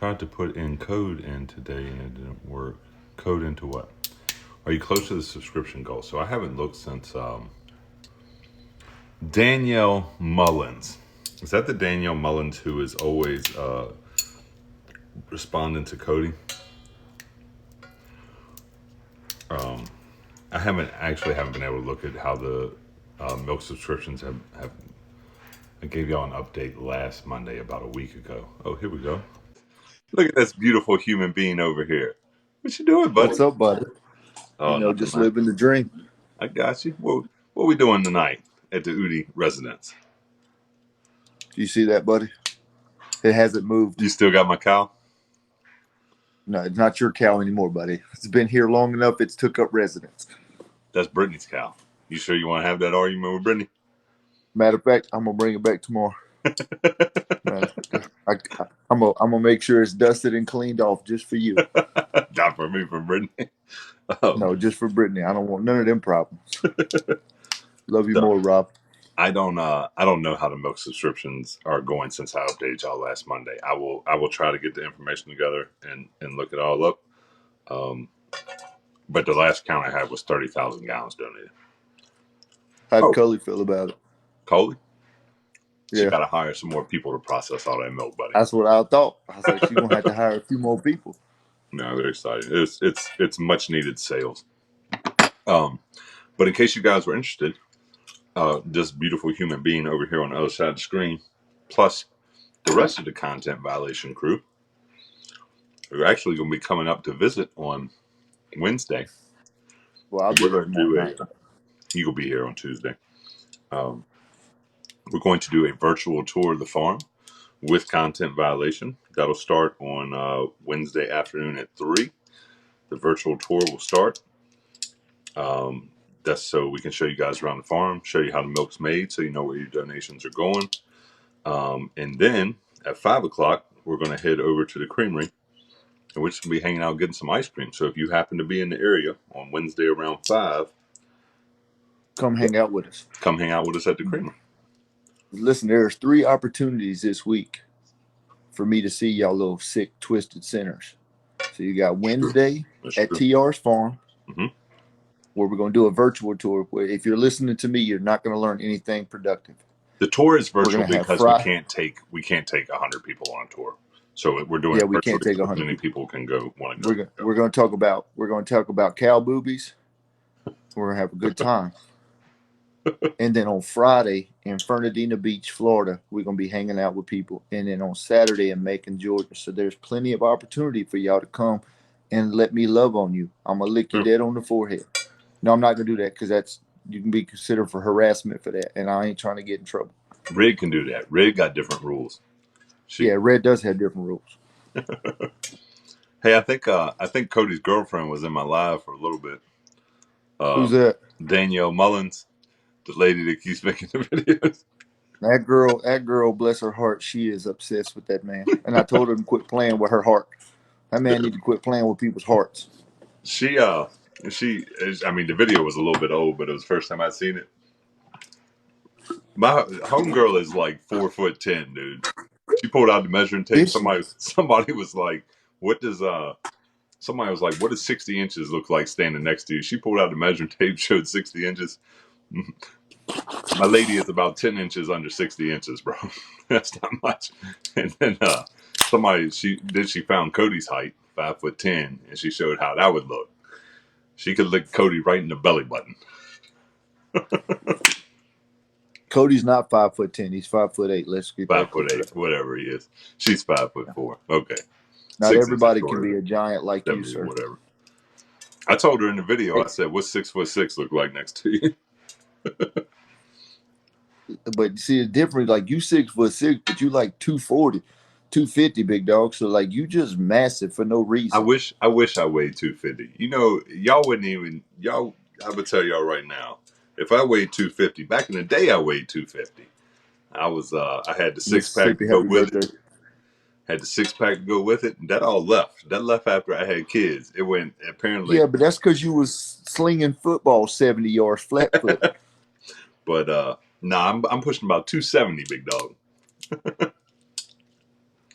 Tried to put in code in today and it didn't work. Code into what? Are you close to the subscription goal? So I haven't looked since Danielle Mullins. Is that the Danielle Mullins who is always responding to Cody? I haven't been able to look at how the milk subscriptions have. I gave y'all an update last Monday, about a week ago. Oh, here we go. Look at this beautiful human being over here. What you doing, buddy? What's up, buddy? Oh, nothing, Just man. living the dream. I got you. What we doing tonight at the Eudy residence? Do you see that, buddy? It hasn't moved. You still got my cow? No, it's not your cow anymore, buddy. It's been here long enough. It's took up residence. That's Brittany's cow. You sure you want to have that argument with Brittany? Matter of fact, I'm gonna bring it back tomorrow. I'm gonna make sure it's dusted and cleaned off just for you. Not for me, for Brittany. Oh. No, just for Brittany. I don't want none of them problems. Love you more, Rob. I don't know how the milk subscriptions are going since I updated y'all last Monday. I will try to get the information together and look it all up. But the last count I had was 30,000 gallons donated. How'd Cully feel about it? Coley? Yeah. She got to hire some more people to process all that milk, buddy. That's what I thought. I was like, she's gonna have to hire a few more people. No, they're excited. It's much needed sales. But in case you guys were interested, this beautiful human being over here on the other side of the screen, plus the rest of the content violation crew, are actually going to be coming up to visit on Wednesday. Well, I'll be there tomorrow night. You will be here on Tuesday. We're going to do a virtual tour of the farm with content violation. That'll start on Wednesday afternoon at 3. The virtual tour will start. That's so we can show you guys around the farm, show you how the milk's made, so you know where your donations are going. And then at 5 o'clock, we're going to head over to the creamery, and we're just going to be hanging out getting some ice cream. So if you happen to be in the area on Wednesday around 5, come hang out with us. Come hang out with us at the creamery. Listen, there's 3 opportunities this week for me to see y'all little sick, twisted sinners. So you got Wednesday at TR's farm, where we're going to do a virtual tour. Where if you're listening to me, you're not going to learn anything productive. The tour is virtual because we can't take 100 people on a tour. So we're doing we can't take 100. Many people can go. Want to go. We're going to talk about cow boobies. We're going to have a good time. And then on Friday in Fernandina Beach, Florida, we're going to be hanging out with people. And then on Saturday in Macon, Georgia. So there's plenty of opportunity for y'all to come and let me love on you. I'm going to lick you dead on the forehead. No, I'm not going to do that because you can be considered for harassment for that. And I ain't trying to get in trouble. Red can do that. Red got different rules. Red does have different rules. Hey, I think Cody's girlfriend was in my live for a little bit. Who's that? Danielle Mullins. The lady that keeps making the videos. That girl, bless her heart, she is obsessed with that man. And I told her to quit playing with her heart. That man need to quit playing with people's hearts. I mean, the video was a little bit old, but it was the first time I'd seen it. My homegirl is like 4'10", dude. She pulled out the measuring tape. Somebody was like, what does 60 inches look like standing next to you? She pulled out the measuring tape, showed 60 inches. My lady is about 10 inches under 60 inches, bro. That's not much. And then she found Cody's height, 5'10", and she showed how that would look. She could lick Cody right in the belly button. Cody's not 5'10". He's 5'8". Let's get 5'8", whatever he is. She's 5'4". Okay. Not everybody can be a giant like you, sir. Whatever. I told her in the video. I said, "What's 6'6" look like next to you?" But see, it's different. Like you 6'6", but you like 240, 250, big dog. So like you just massive for no reason. I wish I weighed 250. You know, y'all wouldn't even I would tell y'all right now. If I weighed 250, back in the day, I weighed 250. I had the 6-pack to go with it. Had the 6-pack to go with it, and that all left. That left after I had kids. It went apparently. Yeah, but that's because you was slinging football 70 yards flat foot. But I'm pushing about 270, big dog.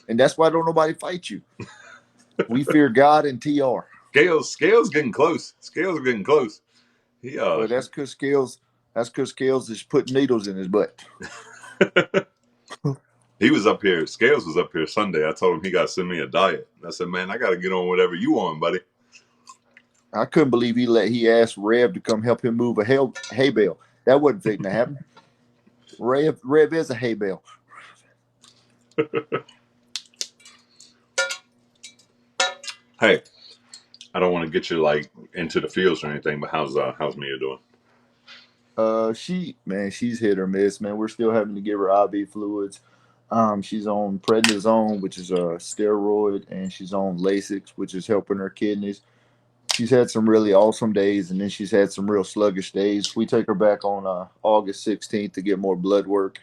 And that's why don't nobody fight you. We fear God and TR. Scales getting close. Scales are getting close. He Well, that's because Scales is putting needles in his butt. he was up here. Scales was up here Sunday. I told him he got to send me a diet. I said, man, I got to get on whatever you on, buddy. I couldn't believe he asked Rev to come help him move a hay bale. That wasn't fitting to happen. Rev is a hay bale. Hey, I don't want to get you like into the fields or anything, but how's Mia doing? She's hit or miss, man. We're still having to give her IV fluids. She's on prednisone, which is a steroid, and she's on Lasix, which is helping her kidneys. She's had some really awesome days, and then she's had some real sluggish days. We take her back on August 16th to get more blood work,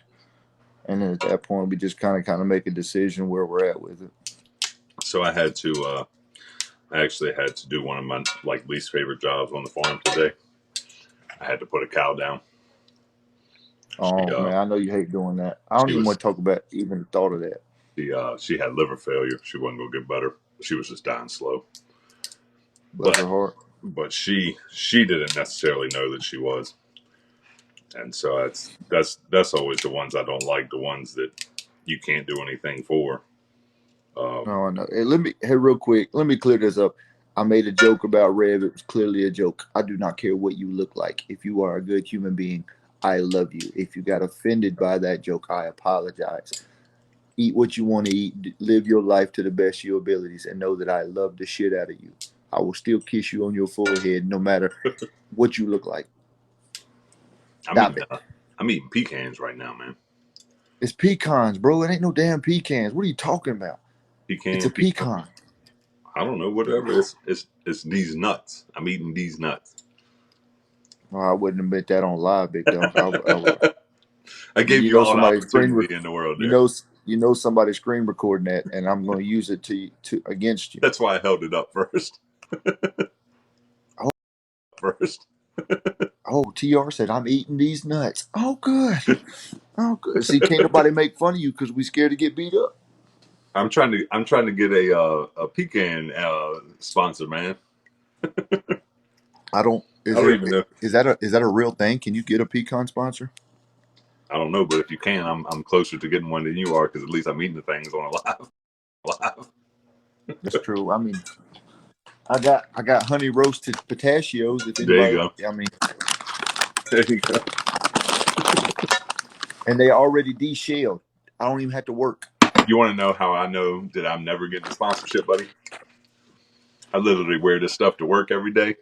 and then at that point, we just kind of make a decision where we're at with it. So I actually had to do one of my like least favorite jobs on the farm today. I had to put a cow down. Oh man, I know you hate doing that. I don't She even was want to talk about even the thought of that. she had liver failure. She wasn't gonna get better. She was just dying slow. Bless her heart. But she didn't necessarily know that she was, and so that's always the ones I don't like. The ones that you can't do anything for. No, no. Hey, real quick, let me clear this up. I made a joke about Rev. It was clearly a joke. I do not care what you look like. If you are a good human being, I love you. If you got offended by that joke, I apologize. Eat what you want to eat. Live your life to the best of your abilities, and know that I love the shit out of you. I will still kiss you on your forehead, no matter what you look like. Stop it. I'm eating pecans right now, man. It's pecans, bro. It ain't no damn pecans. What are you talking about? It's a pecan. I don't know, whatever. It's these nuts. I'm eating these nuts. Well, I wouldn't admit that on live, big dog. I gave you all the opportunity in the world there. You know somebody's screen recording that, and I'm going to use it to against you. That's why I held it up first. First. Oh, TR said I'm eating these nuts. Oh, good. Oh, good. See, can't nobody make fun of you because we scared to get beat up. I'm trying to get a pecan sponsor, man. I don't even know. Is that a real thing? Can you get a pecan sponsor? I don't know, but if you can, I'm closer to getting one than you are because at least I'm eating the things on a live. That's true. I mean, I got honey roasted pistachios. If anybody, there you go. I mean, there you go. And they already de-shelled. I don't even have to work. You want to know how I know that I'm never getting a sponsorship, buddy? I literally wear this stuff to work every day.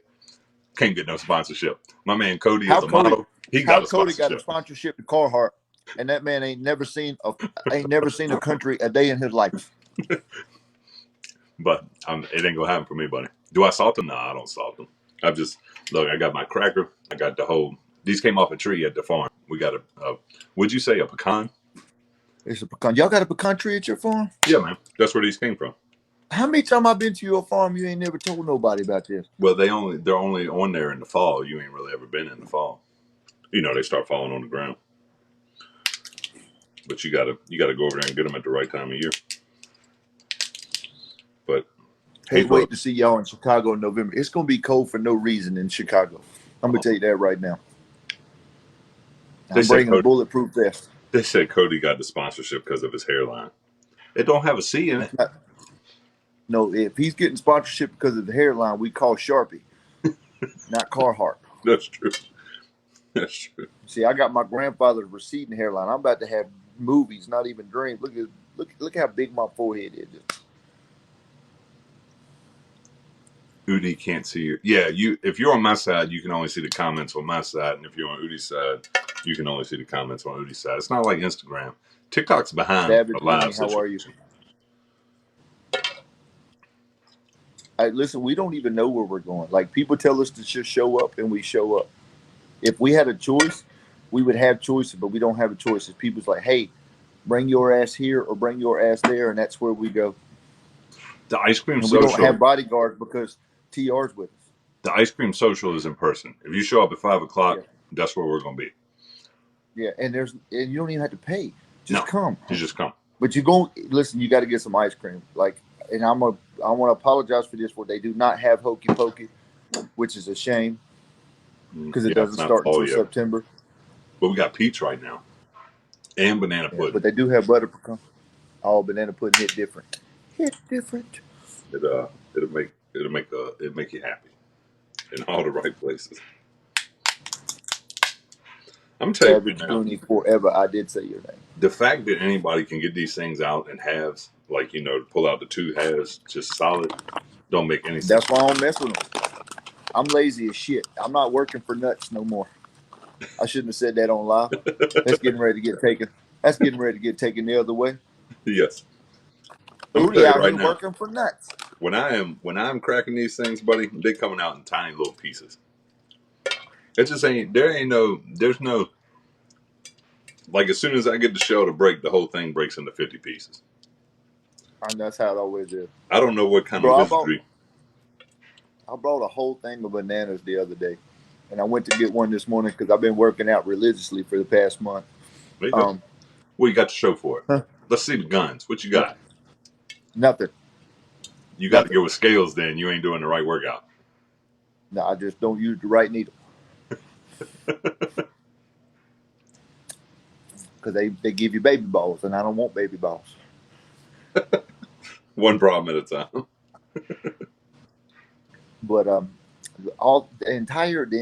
Can't get no sponsorship. My man Cody is a model. He got a sponsorship. Cody got a sponsorship to Carhartt, and that man ain't never seen a country a day in his life. But it ain't gonna happen for me, buddy. Do I salt them? No, I don't salt them. I've just look. I got my cracker. I got the whole. These came off a tree at the farm. We got would you say a pecan? It's a pecan. Y'all got a pecan tree at your farm? Yeah, man. That's where these came from. How many times I've been to your farm, you ain't never told nobody about this? Well, they're only on there in the fall. You ain't really ever been in the fall. You know, they start falling on the ground. But you gotta go over there and get them at the right time of year. But can't wait to see y'all in Chicago in November. It's gonna be cold for no reason in Chicago. I'm gonna tell you that right now. I'm bringing a bulletproof vest. They said Cody got the sponsorship because of his hairline. It don't have a C in it. No, if he's getting sponsorship because of the hairline, we call Sharpie, not Carhartt. That's true. That's true. See, I got my grandfather's receding hairline. I'm about to have movies, not even dreams. Look how big my forehead is. Eudy can't see you. Yeah, if you're on my side, you can only see the comments on my side, and if you're on Eudy's side, you can only see the comments on Eudy's side. It's not like Instagram. TikTok's behind Savage a live Money, how are you? Listen, we don't even know where we're going. Like, people tell us to just show up, and we show up. If we had a choice, we would have choices, but we don't have a choice. If people's like, hey, bring your ass here or bring your ass there, and that's where we go. The ice cream and social. We don't have bodyguards because TR's with us. The ice cream social is in person. If you show up at 5 o'clock, that's where we're going to be. Yeah, and you don't even have to pay. Just come. You just come. But you go listen. You got to get some ice cream. Like, and I want to apologize for this. For they do not have Hokey Pokey, which is a shame because it Yeah, doesn't it's not start fall until yet. September. But we got peach right now and banana Yeah, pudding. but they do have butter pecan. All banana pudding hit different. Hit different. It it'll make you happy in all the right places. I'm gonna tell you right Savage now, Goonie forever. I did say your name. the fact that anybody can get these things out in halves, like pull out the two halves just solid, don't make any sense. That's why I don't mess with them. I'm lazy as shit. I'm not working for nuts no more. I shouldn't have said that on live. That's getting ready to get taken. That's getting ready to get taken the other way. Yes, I'm gonna tell Eudy you out right here now. working for nuts. When I'm cracking these things, buddy, they coming out in tiny little pieces. It just ain't there's no like as soon as I get the shell to break, the whole thing breaks into 50 pieces. And that's how it always is. I don't know what kind of Bro, wizardry. I brought a whole thing of bananas the other day, and I went to get one this morning because I've been working out religiously for the past month. There you go. Um, What you got to show for it? huh, Let's see the guns. What you got? nothing, You got to nothing. go with scales. Then you ain't doing the right workout. No, I just don't use the right needle because they give you baby balls, and I don't want baby balls. One problem at a time. But all the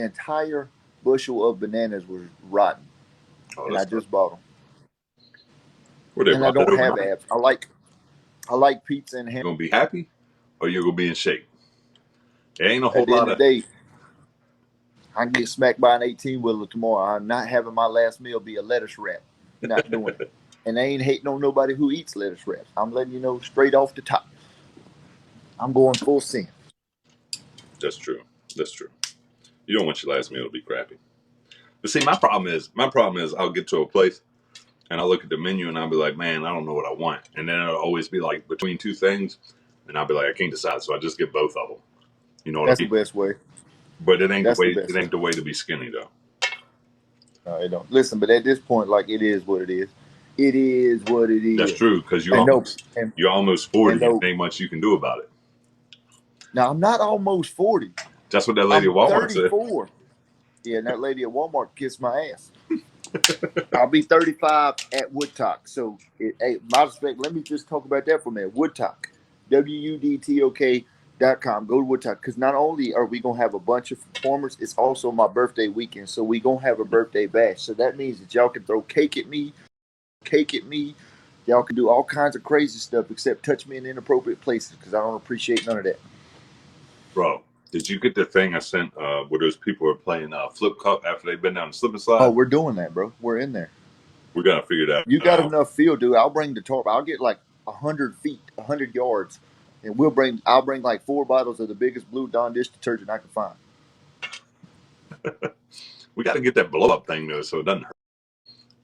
entire bushel of bananas was rotten, Oh, and I that's tough. just bought them. What they And I brought that don't have overnight? abs. I like pizza and ham. You gonna be happy, or you gonna be in shape? There ain't a whole At the end lot of of. the day, I can get smacked by an 18 wheeler tomorrow. I'm not having my last meal be a lettuce wrap. Not doing it. And I ain't hating on nobody who eats lettuce wraps. I'm letting you know straight off the top. I'm going full send. That's true. That's true. You don't want your last meal to be crappy. But see, my problem is, I'll get to a place and I'll look at the menu and I'll be like, man, I don't know what I want, and then it'll always be like between two things, and I'll be like, I can't decide, so I just get both of them. You know what I That's the mean? best way. But it ain't the That's the way. It best way. ain't the way to be skinny though. No, it don't. Listen, but at this point, like it is what it is. It is what it That's is. true because And no, and you're almost and 40 and no. ain't much you can do about it. Now I'm not almost 40. That's what that lady at I'm Walmart said. 34. Yeah, and that lady at Walmart kissed my ass. I'll be 35 at Woodstock. So, hey, my respect, let me just talk about that for a minute. Woodstock, WUDTOK.com. Go to Woodstock because not only are we going to have a bunch of performers, it's also my birthday weekend. So, we going to have a birthday bash. So, that means that y'all can throw cake at me. Y'all can do all kinds of crazy stuff except touch me in inappropriate places because I don't appreciate none of that. Bro, did you get the thing I sent where those people are playing flip cup after they've been down the slip and Oh, slide? we're doing that, bro. We're in there. We gotta figure that You got out. enough field, dude. I'll bring the tarp. I'll get like 100 feet, 100 yards, and I'll bring like 4 bottles of the biggest blue Dawn dish detergent I can find. We got to get that blow up thing though, so it doesn't hurt.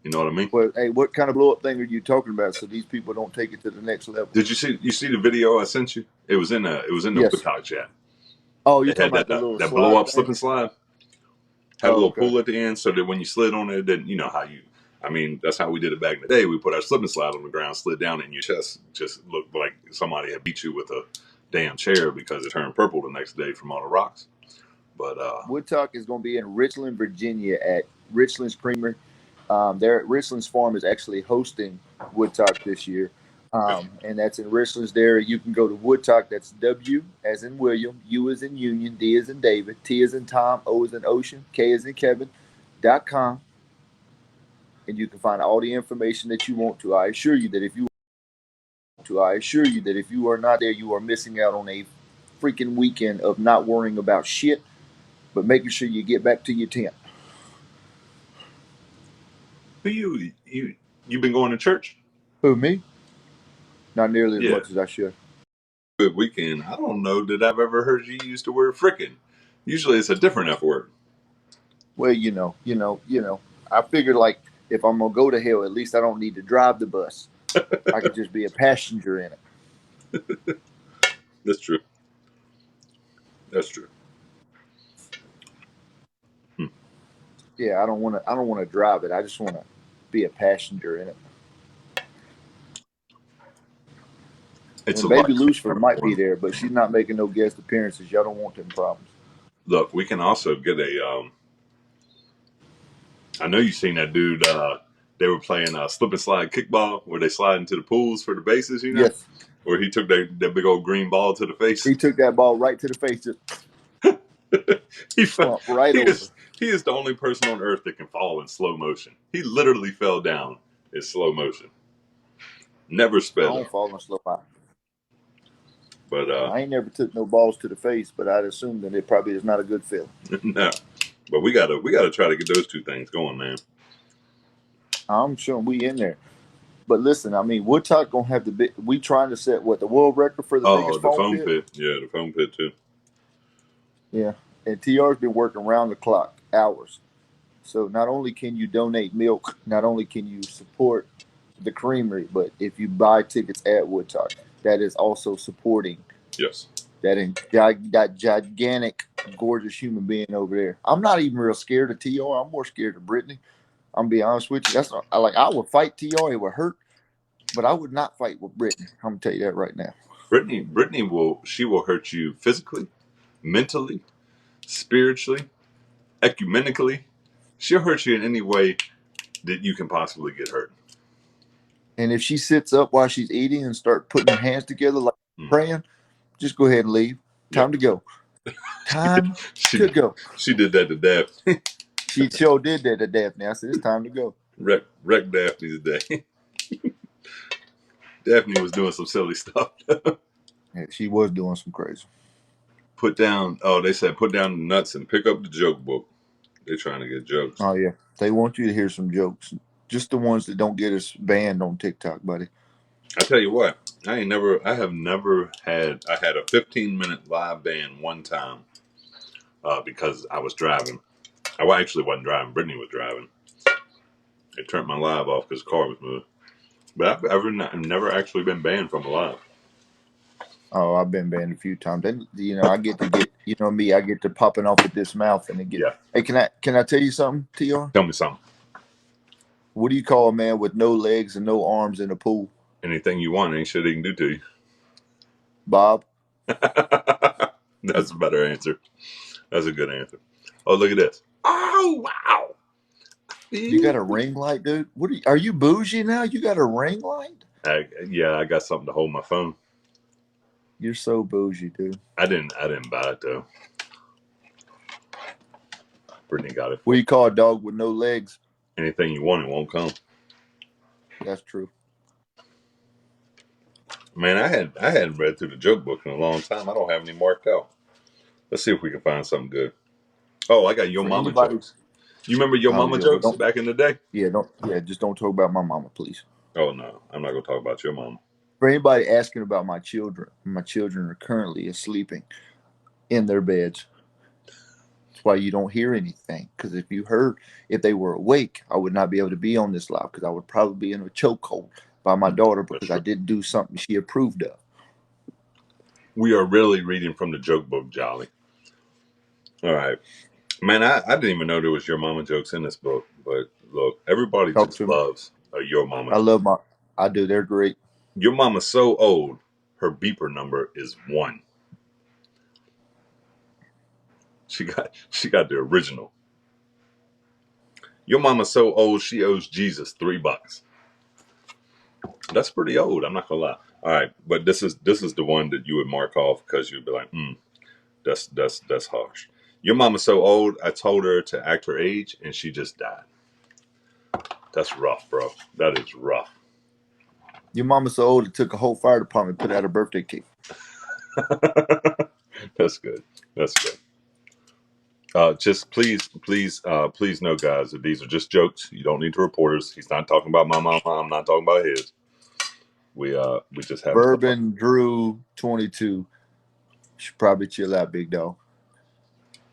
You know what I mean? Well, hey, what kind of blow up thing are you talking about? So these people don't take it to the next level. Did you see the video I sent you? It was in the Yes. WoodTalk chat. Oh, you're It talking had about that the little that blow slide up slip thing? and slide. Had a Oh, little okay. pool at the end, so that when you slid on it, then you know how you. I mean, that's how we did it back in the day. We put our slip and slide on the ground, slid down, and your chest just looked like somebody had beat you with a damn chair because it turned purple the next day from all the rocks. But Woodtalk is going to be in Richland, Virginia at Richland's Creamery. There, Richland's Farm is actually hosting Woodtalk this year, and that's in Richland's. There, you can go to Woodtalk. That's W as in William, U as in Union, D as in David, T as in Tom, O as in Ocean, K as in Kevin.com, and you can find all the information that you want to. I assure you that if you are not there, you are missing out on a freaking weekend of not worrying about shit, but making sure you get back to your tent. who you been going to church? Who, me? Not nearly as Yeah, much as I should. good weekend. I don't know that I've ever heard you use the word frickin'. Usually it's a different F word. Well, I figured like if I'm gonna go to hell, at least I don't need to drive the bus. I could just be a passenger in it. That's true. That's true. Hmm. Yeah, I don't want to. I don't want to drive it. I just want to be a passenger in it. It's a And lot Baby Lucifer cleaner might for be him. there, but she's not making no guest appearances. Y'all don't want them problems. Look, we can also get a. I know you've seen that dude. They were playing slip and slide kickball where they slide into the pools for the bases, you know, Yes, where he took that big old green ball to the face. he took that ball right to the face, just he fe- plump right he over. is the only person on earth that can fall in slow motion. He literally fell down in slow motion, never I sped don't up. fall in slow. But I ain't never took no balls to the face, but I'd assume that it probably is not a good feeling. no, but we gotta try to get those two things going, man. I'm sure we in there. But listen, I mean, Woodstock gonna have the big. We trying to set what the world record for the Oh, biggest the foam foam pit. pit, yeah, the foam pit too. Yeah, and TR's been working round the clock, hours. So not only can you donate milk, not only can you support the creamery, but if you buy tickets at Woodstock, that is also supporting Yes, that gigantic, gorgeous human being over there. I'm not even real scared of TR. I'm more scared of Brittany. I'm gonna be honest with you. That's not, I would fight TR. It would hurt, but I would not fight with Brittany. I'm gonna tell you that right now. Brittany will hurt you physically, mentally, spiritually, ecumenically. She'll hurt you in any way that you can possibly get hurt. And if she sits up while she's eating and start putting her hands together like Mm. praying, just go ahead and leave. Yep. Time to go. Time she to go. she did that to Daphne. She sure did that to Daphne. I said, it's time to go. Wreck Daphne today. Daphne was doing some silly stuff. Yeah, she was doing some crazy. Put down. Oh, they said put down the nuts and pick up the joke book. They're trying to get jokes. Oh, yeah. They want you to hear some jokes. Just the ones that don't get us banned on TikTok, buddy. I tell you what, I have never had. I had a 15-minute live band one time because I was driving. Actually wasn't driving. Brittany was driving. They turned my live off because the car was moving. But I've never actually been banned from a live. Oh, I've been banned a few times. And I get to get, me, I get to popping off at this mouth and it get. Yeah. Hey, can I tell you something, TR? Tell me something. What do you call a man with no legs and no arms in a pool? Anything you want, ain't shit they can do to you. Bob? That's a better answer. That's a good answer. Oh, look at this. Oh, wow. You got a ring light, dude? Are you bougie now? You got a ring light? Yeah, I got something to hold my phone. You're so bougie, dude. I didn't buy it though. Brittany got it What for do me. you call a dog with no legs? Anything you want, it won't come. That's true. Man, I hadn't read through the joke book in a long time. I don't have any marked out. Let's see if we can find something good. Oh, I got Yo For Mama anybody, jokes. You remember Yo oh Mama yeah, well jokes don't, back in the day? just don't talk about my mama, please. Oh no, I'm not gonna talk about your mama. For anybody asking about my children are currently sleeping in their beds. That's why you don't hear anything. Because if they were awake, I would not be able to be on this live because I would probably be in a chokehold by my daughter That's because I true. didn't do something she approved of. We are really reading from the joke book, Jolly. All right. Man, I didn't even know there was Your Mama jokes in this book. But look, everybody Talk just to me. loves a Your Mama I joke. love I do. They're great. Your mama's so old, her beeper number is 1. She got the original. Your mama's so old she owes Jesus $3. That's pretty old. I'm not gonna lie. All right, but this is the one that you would mark off because you'd be like, that's harsh. Your mama's so old. I told her to act her age, and she just died. That's rough, bro. That is rough. Your mama's so old it took a whole fire department to put out a birthday cake. That's good. That's good. Just please know, guys, that these are just jokes. You don't need to report us. He's not talking about my mama. I'm not talking about his. We just having some fun. Bourbon Drew 22. You should probably chill out, big dog.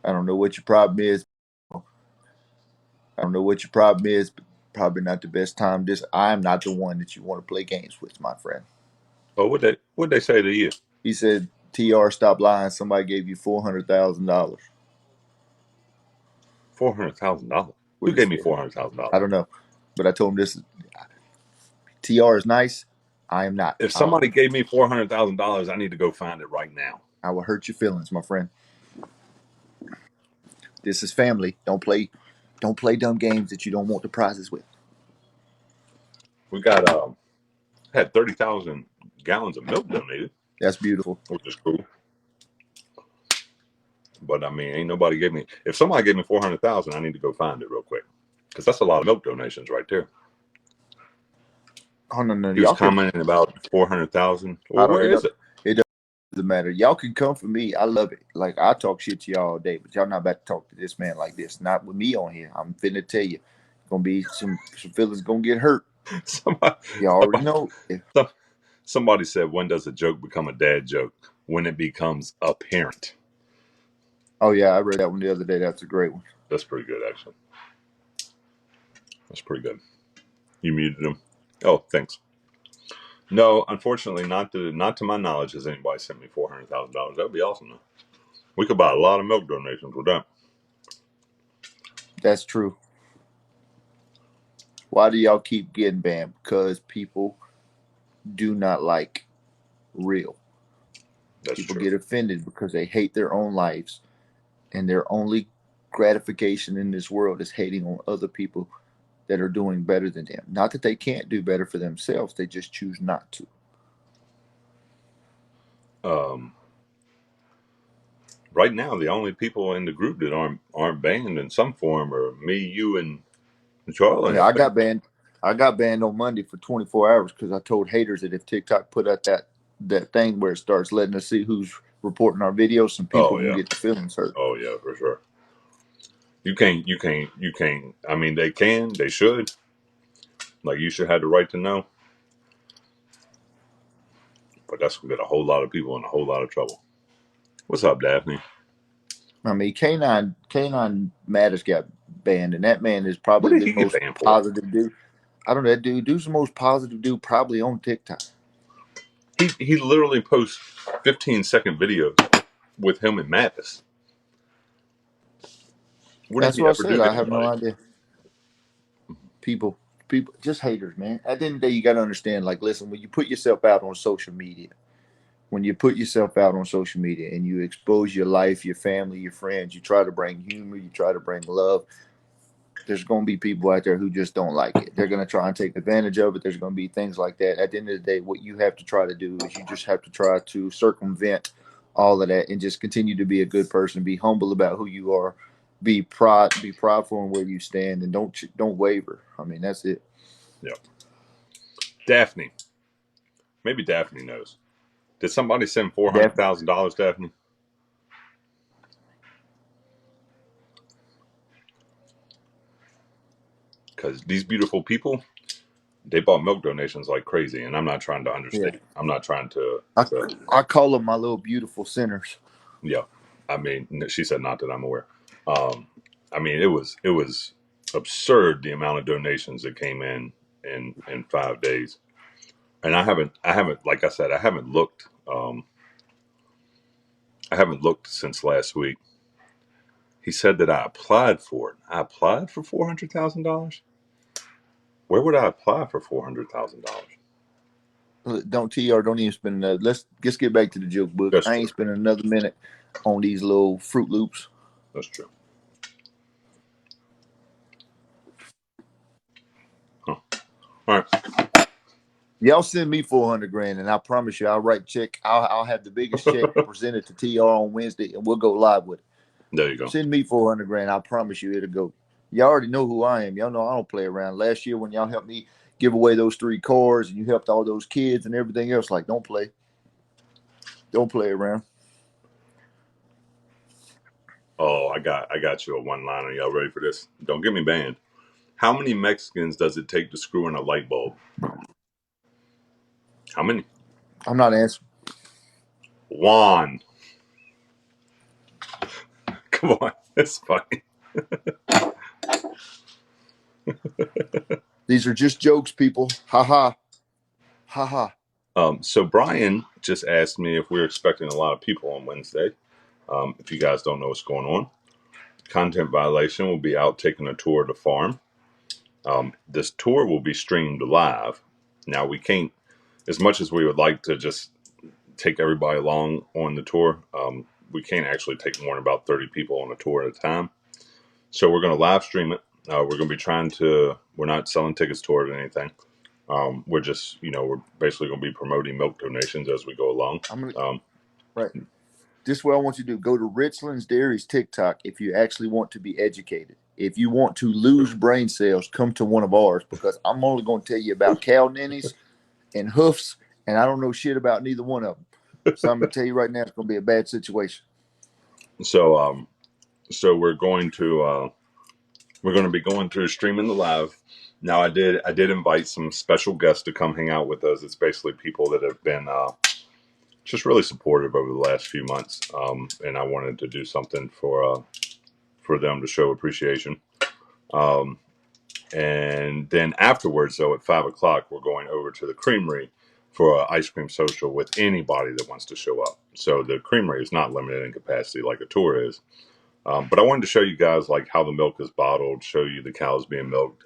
I don't know what your problem is. I don't know what your problem is, but probably not the best time. I'm not the one that you want to play games with, my friend. Oh, what they say to you? He said, "TR, stop lying. Somebody gave you $400,000." $400,000. What Who he gave me said. $400,000? I don't know, but I told him this. TR is nice. I am not. If somebody gave me $400,000, I need to go find it right now. I will hurt your feelings, my friend. This is family. Don't play dumb games that you don't want the prizes with. We got had 30,000 gallons of milk donated, That's beautiful. which is cool. But I mean, ain't nobody gave me. If somebody gave me 400,000, I need to go find it real quick because that's a lot of milk donations right there. Oh no, no, He was y'all can. commenting about 400,000. I Well, don't. where is it? It doesn't matter. Y'all can come for me. I love it. Like I talk shit to y'all all day, but y'all not about to talk to this man like this. Not with me on here. I'm finna tell you, gonna be some feelings gonna get hurt. Somebody, You already somebody, know. somebody said, when does a joke become a dad joke? When it becomes apparent. Oh yeah, I read that one the other day. That's a great one. That's pretty good, actually. That's pretty good. You muted him. Oh, thanks. No, unfortunately, not to my knowledge has anybody sent me $400,000. That'd be awesome, though. We could buy a lot of milk donations with that. That's true. Why do y'all keep getting banned? Because people do not like real. That's People true. get offended because they hate their own lives, and their only gratification in this world is hating on other people that are doing better than them. Not that they can't do better for themselves, they just choose not to. Um, right now, the only people in the group that aren't banned in some form are me, you, and Charlie. Yeah, I I think. got banned. I got banned on Monday for 24 hours because I told haters that if TikTok put out that thing where it starts letting us see who's reporting our videos, some people Oh gonna yeah. get their feelings hurt. Oh yeah, for sure. You can't. You can't. You can't. I mean, they can. They should. Like you should have the right to know. But that's gonna get a whole lot of people in a whole lot of trouble. What's up, Daphne? I mean, K9 Mattis got banned, and that man is What probably did the he get most banned for? positive dude. I don't know that dude's the most positive dude probably on TikTok. He literally posts 15-second videos with him and Mathis. What did That's he what I ever do said. to I have no anybody? idea. People, just haters, man. At the end of the day, you got to understand. Like, listen, when you put yourself out on social media, and you expose your life, your family, your friends, you try to bring humor, you try to bring love. There's going to be people out there who just don't like it. They're going to try and take advantage of it. There's going to be things like that. At the end of the day, what you have to try to do is you just have to try to circumvent all of that and just continue to be a good person, be humble about who you are, be prideful in where you stand, and don't waver. I mean, that's it. Yeah. Daphne. Maybe Daphne knows. Did somebody send $400,000, Daphne? Because these beautiful people, they bought milk donations like crazy, and I'm not trying to Yeah. understate. I'm not trying to. I, I call them my little beautiful sinners. Yeah. I mean, she said not that I'm aware. Um, I mean, it was absurd the amount of donations that came in 5 days, and I haven't like I said I haven't looked. I haven't looked since last week. He said that I applied for it. I applied for $400,000. Where would I apply for $400,000? Don't TR, don't even spend. Let's just get back to the joke book. That's I true. ain't spending another minute on these little Fruit Loops. That's true. Huh. All right. Y'all send me 400 grand, and I promise you, I'll write check. I'll have the biggest check and present it to TR on Wednesday, and we'll go live with it. There you go. Send me 400 grand. I promise you, it'll go. Y'all already know who I am. Y'all know I don't play around. Last year when y'all helped me give away those 3 cars, and you helped all those kids and everything else, like don't play around. Oh, I got you a one liner. Y'all ready for this? Don't get me banned. How many Mexicans does it take to screw in a light bulb? How many? I'm not answering. Juan. Come on. It's funny. These are just jokes, people. Ha ha. Ha ha. So Brian just asked me if we're expecting a lot of people on Wednesday. If you guys don't know what's going on, Content Violation will be out taking a tour of the farm. This tour will be streamed live. Now we can't. as much as we would like to just take everybody along on the tour, we can't actually take more than about 30 people on a tour at a time. So we're going to live stream it. We're going to be we're not selling tickets to it or anything. We're just, we're basically going to be promoting milk donations as we go along. Right. This is what I want you to do. Go to Richland's Dairy's TikTok if you actually want to be educated. If you want to lose brain cells, come to one of ours, because I'm only going to tell you about cow ninnies and hoofs, and I don't know shit about neither one of them. So I'm going to tell you right now, it's going to be a bad situation. So, so we're going to be going through streaming the live. Now, I did invite some special guests to come hang out with us. It's basically people that have been just really supportive over the last few months, and I wanted to do something for them to show appreciation. And then afterwards, though, at 5 o'clock, we're going over to the creamery for an ice cream social with anybody that wants to show up. So the creamery is not limited in capacity like a tour is. But I wanted to show you guys like how the milk is bottled, show you the cows being milked,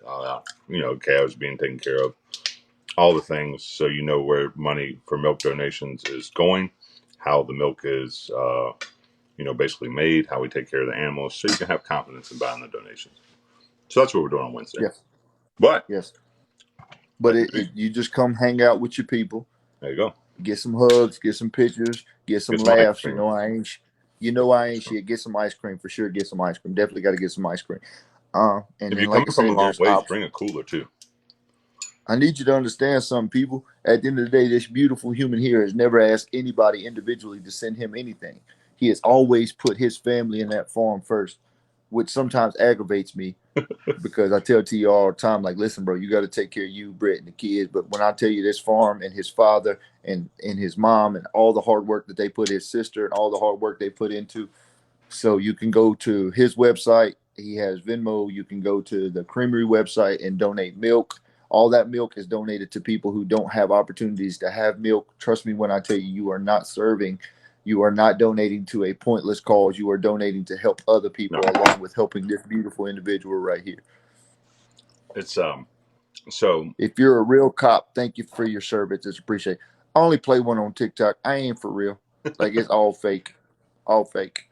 calves being taken care of, all the things, so you know where money for milk donations is going, how the milk is, basically made, how we take care of the animals, so you can have confidence in buying the donations. So that's what we're doing on Wednesday. Yes. But Yes. But you just come hang out with your people. There you go. Get some hugs, get some pictures, get some laughs. I ain't shit. Get some ice cream for sure. Get some ice cream. Definitely got to get some ice cream. And if then, you're like coming I from a said, long there's ways, bring a cooler too. I need you to understand something, people. At the end of the day, this beautiful human here has never asked anybody individually to send him anything. He has always put his family in that farm first, which sometimes aggravates me because I tell to you all the time, like, listen, bro, you got to take care of you, Brett, and the kids. But when I tell you this farm and his father and his mom and all the hard work that they put, his sister and all the hard work they put into, so you can go to his website. He has Venmo. You can go to the creamery website and donate milk. All that milk is donated to people who don't have opportunities to have milk. Trust me when I tell you, you are not serving. You are not donating to a pointless cause. You are donating to help other people along with helping this beautiful individual right here. It's so if you're a real cop, thank you for your service. It's appreciated. I only play one on TikTok. I ain't for real. Like, it's all fake. All fake.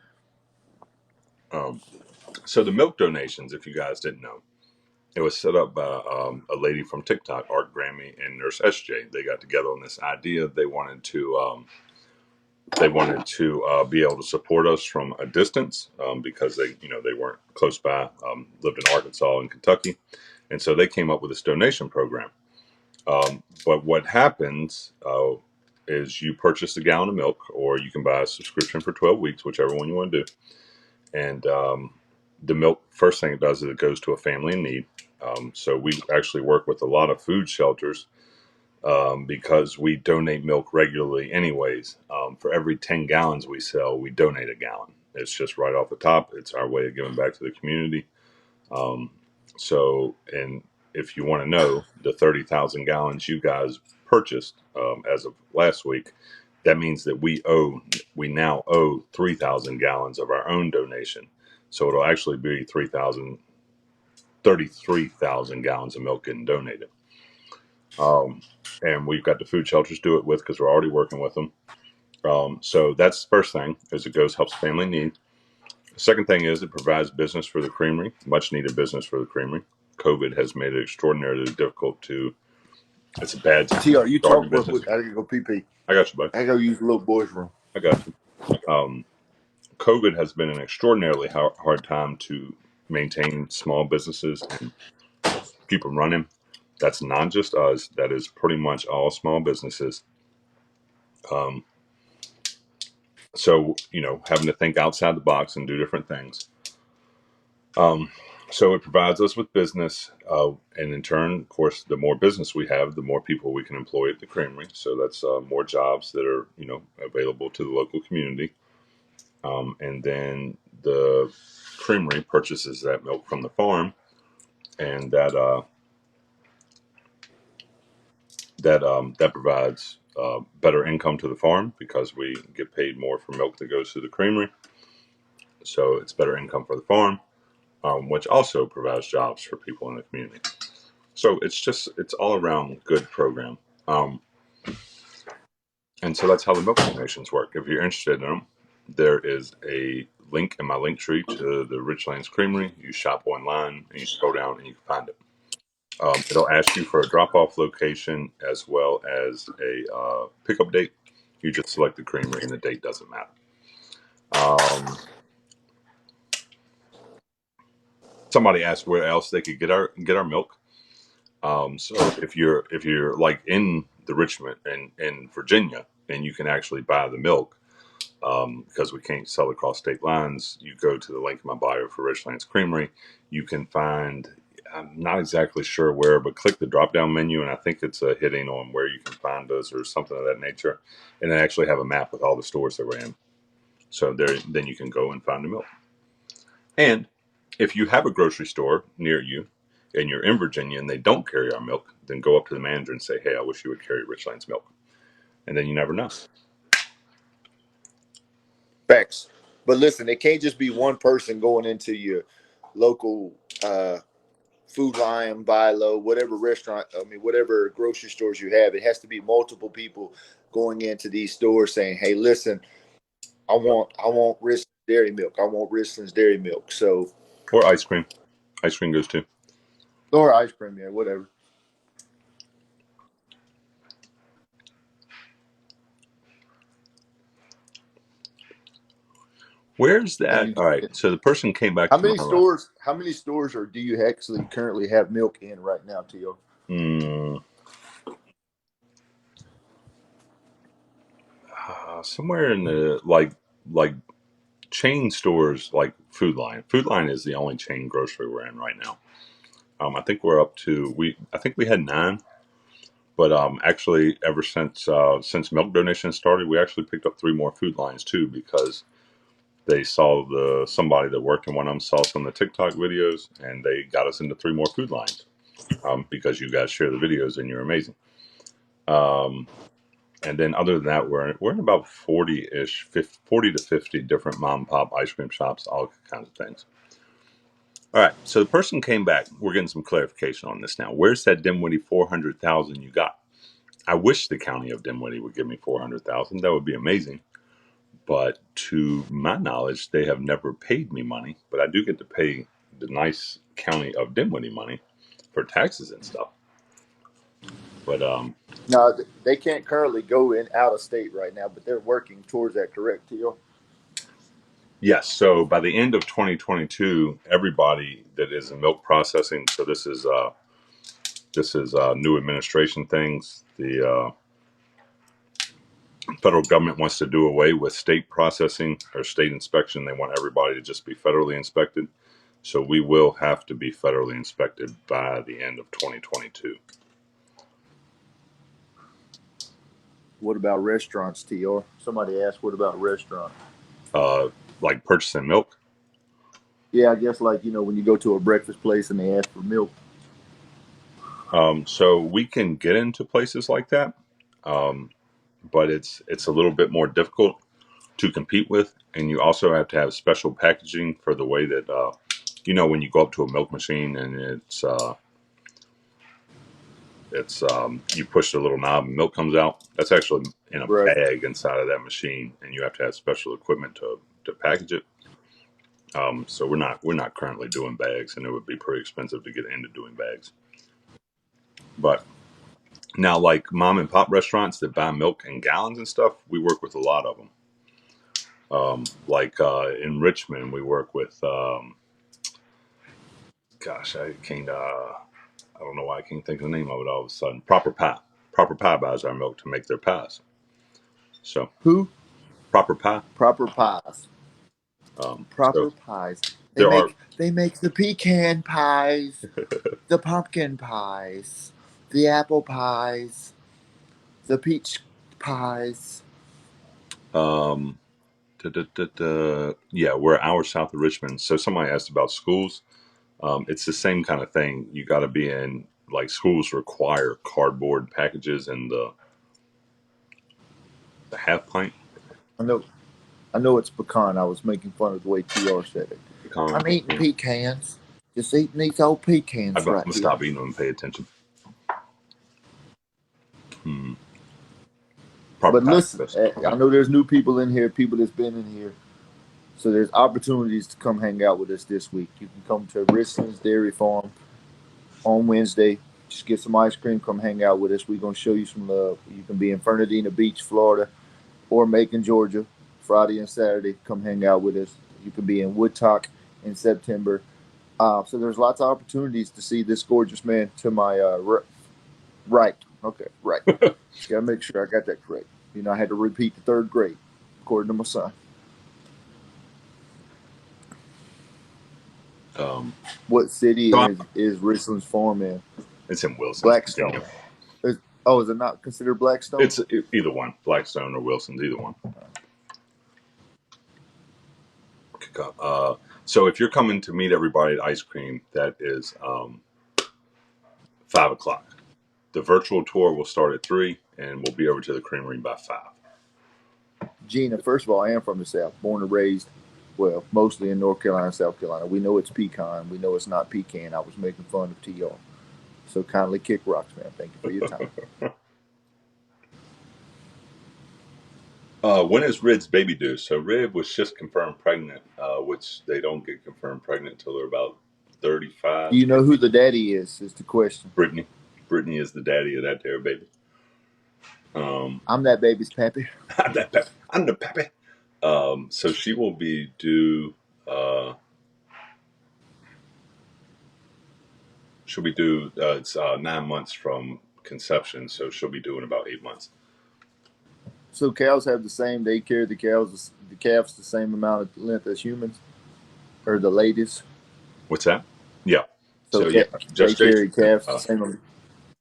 So the milk donations, if you guys didn't know, it was set up by a lady from TikTok, Art Grammy and Nurse SJ. They got together on this idea. They wanted to be able to support us from a distance because they weren't close by, lived in Arkansas and Kentucky, and so they came up with this donation program. But what happens is you purchase a gallon of milk, or you can buy a subscription for 12 weeks, whichever one you want to do. And the milk, first thing it does is it goes to a family in need. So we actually work with a lot of food shelters because we donate milk regularly anyways. For every 10 gallons we sell, we donate a gallon. It's just right off the top. It's our way of giving back to the community. And if you want to know, the 30,000 gallons you guys purchased as of last week, that means that we now owe 3,000 gallons of our own donation. So it'll actually be 33,000 gallons of milk getting donated. And we've got the food shelters do it with, because we're already working with them. So that's the first thing, is it helps family need. The second thing is it provides business for the creamery, much needed business for the creamery. COVID has made it extraordinarily difficult it's a bad time TR, you starting talk a real business. quick. I gotta go pee pee. I got you, bud. I gotta use the little boy's room. I got you. COVID has been an extraordinarily hard time to maintain small businesses and keep them running. That's not just us. That is pretty much all small businesses. So, having to think outside the box and do different things. So it provides us with business, and in turn, of course, the more business we have, the more people we can employ at the creamery. So that's more jobs that are, available to the local community. And then the creamery purchases that milk from the farm, and that provides better income to the farm because we get paid more for milk that goes to the creamery. So it's better income for the farm, which also provides jobs for people in the community. So it's all around good program. And so that's how the milk donations work. If you're interested in them, there is a link in my link tree to the Richlands Creamery. You shop online and you scroll down and you can find it. It'll ask you for a drop-off location as well as a pickup date. You just select the creamery and the date doesn't matter. Somebody asked where else they could get our milk. So if you're like in the Richmond and in Virginia and you can actually buy the milk, because we can't sell across state lines, you go to the link in my bio for Richlands Creamery. You can find, I'm not exactly sure where, but click the drop down menu, and I think it's a hitting on where you can find us or something of that nature. And they actually have a map with all the stores that we're in. So then you can go and find the milk. And if you have a grocery store near you and you're in Virginia and they don't carry our milk, then go up to the manager and say, hey, I wish you would carry Richlands milk. And then you never know. Facts. But listen, it can't just be one person going into your local Food Lion, Buy Low, whatever restaurant, whatever grocery stores you have. It has to be multiple people going into these stores saying, hey, listen, I want Richland's Dairy Milk. I want Richland's Dairy Milk. So, Or ice cream. Ice cream goes too. or ice cream, yeah, whatever. Where's that? And All right. So the person came back how to many my room. stores? How many stores or do you actually currently have milk in right now, Tio? Somewhere in the like chain stores like Food Lion. Food Lion is the only chain grocery we're in right now. I think we're up to I think we had 9, but actually ever since milk donations started, we actually picked up 3 more Food Lions too because they saw somebody that worked in one of them saw some of the TikTok videos and they got us into 3 more Food Lions because you guys share the videos and you're amazing. And then other than that, we're in about 40-ish, 40 to 50 different mom and pop ice cream shops, all kinds of things. All right, so the person came back. We're getting some clarification on this now. Where's that Dimwitty 400,000 you got? I wish the county of Dimwitty would give me 400,000. That would be amazing. But to my knowledge, they have never paid me money. But I do get to pay the nice county of Dimwitty money for taxes and stuff. But No, they can't currently go in out of state right now, but they're working towards that. Correct, Tio? yes, so by the end of 2022, everybody that is in milk processing, so this is new administration things. The federal government wants to do away with state processing or state inspection. They want everybody to just be federally inspected. So we will have to be federally inspected by the end of 2022. What about restaurants, Tio? Somebody asked, what about restaurants? Like purchasing milk. Yeah, I guess like when you go to a breakfast place and they ask for milk. So we can get into places like that, but it's a little bit more difficult to compete with, and you also have to have special packaging for the way that when you go up to a milk machine and it's you push the little knob and milk comes out. That's actually in a Right. bag inside of that machine, and you have to have special equipment to package it. So we're not currently doing bags, and it would be pretty expensive to get into doing bags. But now, like mom and pop restaurants that buy milk in gallons and stuff, we work with a lot of them. Like in Richmond, we work with. Gosh, I can't. I don't know why I can't think of the name of it all of a sudden. Proper Pie. Proper Pie buys our milk to make their pies. So Who? Proper Pie. Proper pies. So Proper pies. They there are. make they make the pecan pies, the pumpkin pies, the apple pies, the peach pies. Um, yeah, we're an hour south of Richmond. So somebody asked about schools. It's the same kind of thing. You got to be in like schools require cardboard packages and the half pint I know I know it's pecan. I was making fun of the way TR said it. pecan. I'm eating Yeah. pecans. Just eating these old pecans I'm right gonna here. stop eating them and pay attention. Hmm. But pack listen, fish. I know there's new people in here, people that's been in here. So there's opportunities to come hang out with us this week. You can come to Richlands Dairy Farm on Wednesday. Just get some ice cream, come hang out with us. We're gonna show you some love. You can be in Fernandina Beach, Florida, or Macon, Georgia, Friday and Saturday. Come hang out with us. You can be in Woodstock in September. So there's lots of opportunities to see this gorgeous man to my right. Okay, right. Just gotta make sure I got that correct. You know, I had to repeat the third grade, according to my son. What city So is Richlands Farm in? it's in Wilson, Blackstone. Virginia. Is it not considered Blackstone? It's either one, Blackstone or Wilson's, either one. So if you're coming to meet everybody at ice cream, that is 5 o'clock. The virtual tour will start at 3, and we'll be over to the creamery by 5. Gina, first of all, I am from the South, born and raised, well, mostly in North Carolina, South Carolina. We know it's pecan. We know it's not pecan. I was making fun of TR. So kindly kick rocks, man. Thank you for your time. When is Rib's baby due? So Rib was just confirmed pregnant, which they don't get confirmed pregnant until they're about 35. Do you know who the daddy is the question. Brittany. Brittany is the daddy of that there baby. I'm that baby's pappy. I'm that pappy. I'm the pappy. So she will be due. She'll be due. It's 9 months from conception, so she'll be due in about 8 months. So cows have the same, they carry the calves the same amount of length as humans? Or the ladies? What's that? Yeah. So So yeah, they carry gestation. calves the same amount.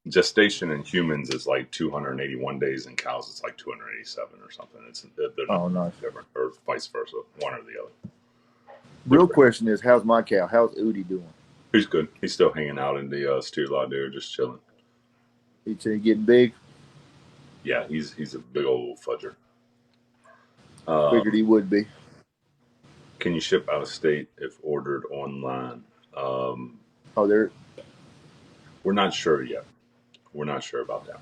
Gestation in humans is like 281 days, in cows it's like 287 or something. They're not Oh, nice. different, or vice versa, one or the other. Real question is, how's my cow? How's Eudy doing? He's good. He's still hanging out in the steer lot there, just chilling. He's getting big. Yeah, he's a big old fudger. Figured he would be. Can you ship out of state if ordered online? Oh, there. We're not sure yet. We're not sure about that.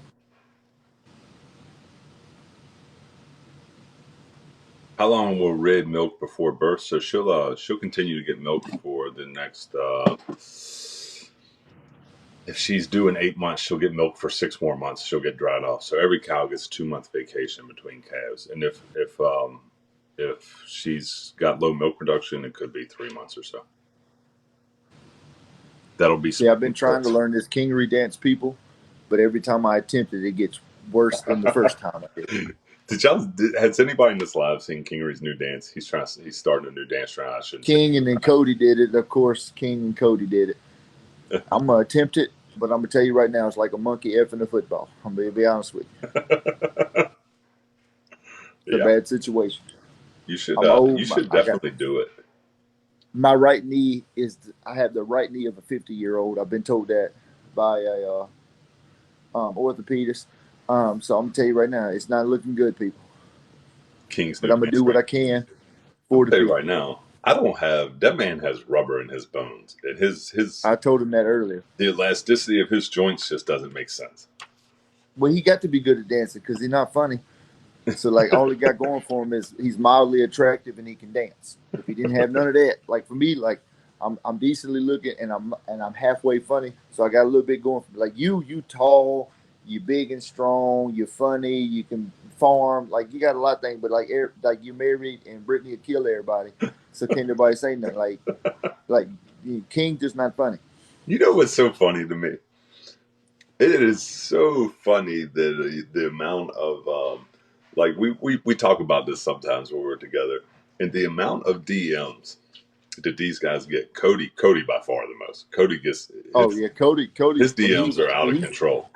How long will Red milk before birth? So she'll continue to get milk for the next. If she's due in 8 months, she'll get milk for 6 more months. She'll get dried off. So every cow gets 2 month vacation between calves. And if she's got low milk production, it could be 3 months or so. That'll be. See, I've been trying to learn this kingery dance, people, but every time I attempt it, it gets worse than the first time I did. Has anybody in this live seen Kingery's new dance? He's starting a new dance round. King and then Cody did it. Of course, King and Cody did it. I'm gonna attempt it, but I'm gonna tell you right now, it's like a monkey effing a football. I'm gonna be honest with you. It's a bad situation. You should. I'm old. You should definitely do it. My right knee is. I have the right knee of a 50-year-old. I've been told that by a orthopedist. So I'm gonna tell you right now, it's not looking good, people. King's but I'm gonna do what I can for the tell you people. right now, I don't have. That man has rubber in his bones, and his. I told him that earlier. The elasticity of his joints just doesn't make sense. Well, he got to be good at dancing because he's not funny. So like all he got going for him is he's mildly attractive and he can dance. If he didn't have none of that, like for me, like I'm decently looking and I'm halfway funny, so I got a little bit going for me. Like you tall, you big and strong, you're funny, you can farm, like you got a lot of things, but like you married and Brittany would kill everybody. So can't nobody say nothing. Like King just not funny. You know what's so funny to me? It is so funny that the amount of like we talk about this sometimes when we're together, and the amount of DMs that these guys get. Cody by far the most. Cody gets. Cody. His DMs are out of control.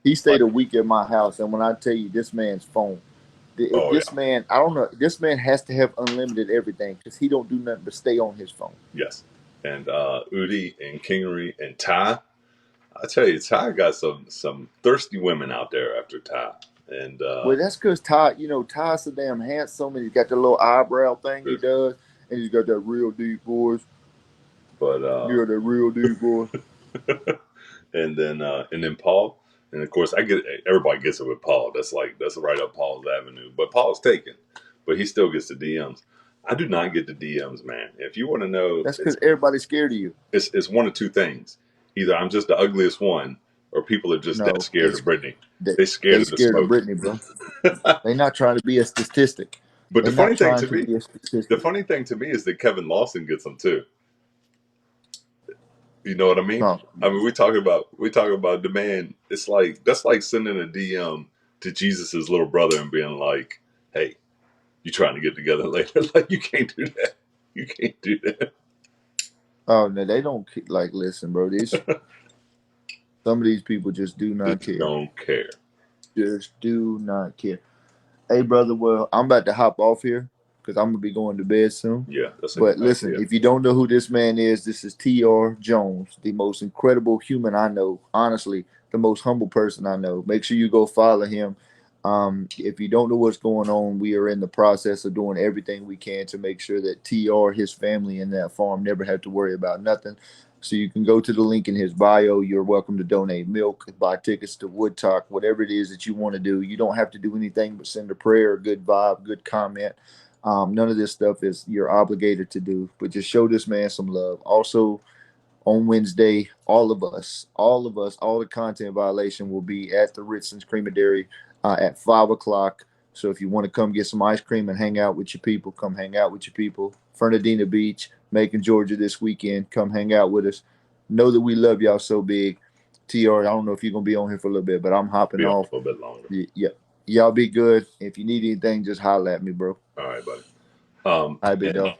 He stayed a week at my house, and when I tell you this man's phone, man, I don't know. This man has to have unlimited everything because he don't do nothing but stay on his phone. Yes, and Eudy and Kingery and Ty. I tell you, Ty got some thirsty women out there after Ty. And well, that's because Ty's so damn handsome, and he's got the little eyebrow thing he does, and he's got that real deep voice. But you're the real deep voice. and then Paul. And of course, everybody gets it with Paul. That's right up Paul's avenue. But Paul's taken, but he still gets the DMs. I do not get the DMs, man. If you want to know, That's because everybody's scared of you. it's one of two things. Either I'm just the ugliest one, or people are just that No, scared of Brittany. they, They scared they of the scared of smoke. Brittany, bro. They're not trying to be a statistic. But They're not trying to be a the statistic. funny thing to me is that Kevin Lawson gets them too. You know what I mean? No, I mean, we talk about the man. It's like that's like sending a DM to Jesus's little brother and being like, "Hey, you trying to get together later?" Like, you can't do that. You can't do that. oh no, they don't like. Listen, bro. Some of these people just do not Just care. don't care. Just do not care. Hey, brother. Well, I'm about to hop off here because I'm gonna be going to bed soon. Yeah, that's a But good listen, idea. if you don't know who this man is, this is T.R. Jones, the most incredible human I know. Honestly, the most humble person I know. Make sure you go follow him. If you don't know what's going on, we are in the process of doing everything we can to make sure that TR, his family, and that farm never have to worry about nothing. So you can go to the link in his bio. You're welcome to donate milk, buy tickets to Wood Talk, whatever it is that you want to do. You don't have to do anything but send a prayer, a good vibe, good comment. None of this stuff is you're obligated to do, but just show this man some love. Also, on Wednesday, all the content violation will be at the Ritzton's Creamery at 5 o'clock. So if you want to come get some ice cream and hang out with your people, come hang out with your people. Fernandina Beach, Macon, Georgia this weekend. Come hang out with us. Know that we love y'all so big. TR, I don't know if you're gonna be on here for a little bit, but I'm hopping Be on off. a little bit longer. Yeah, y'all be good. If you need anything, just holler at me, bro. All right, buddy. Hi, big And dog.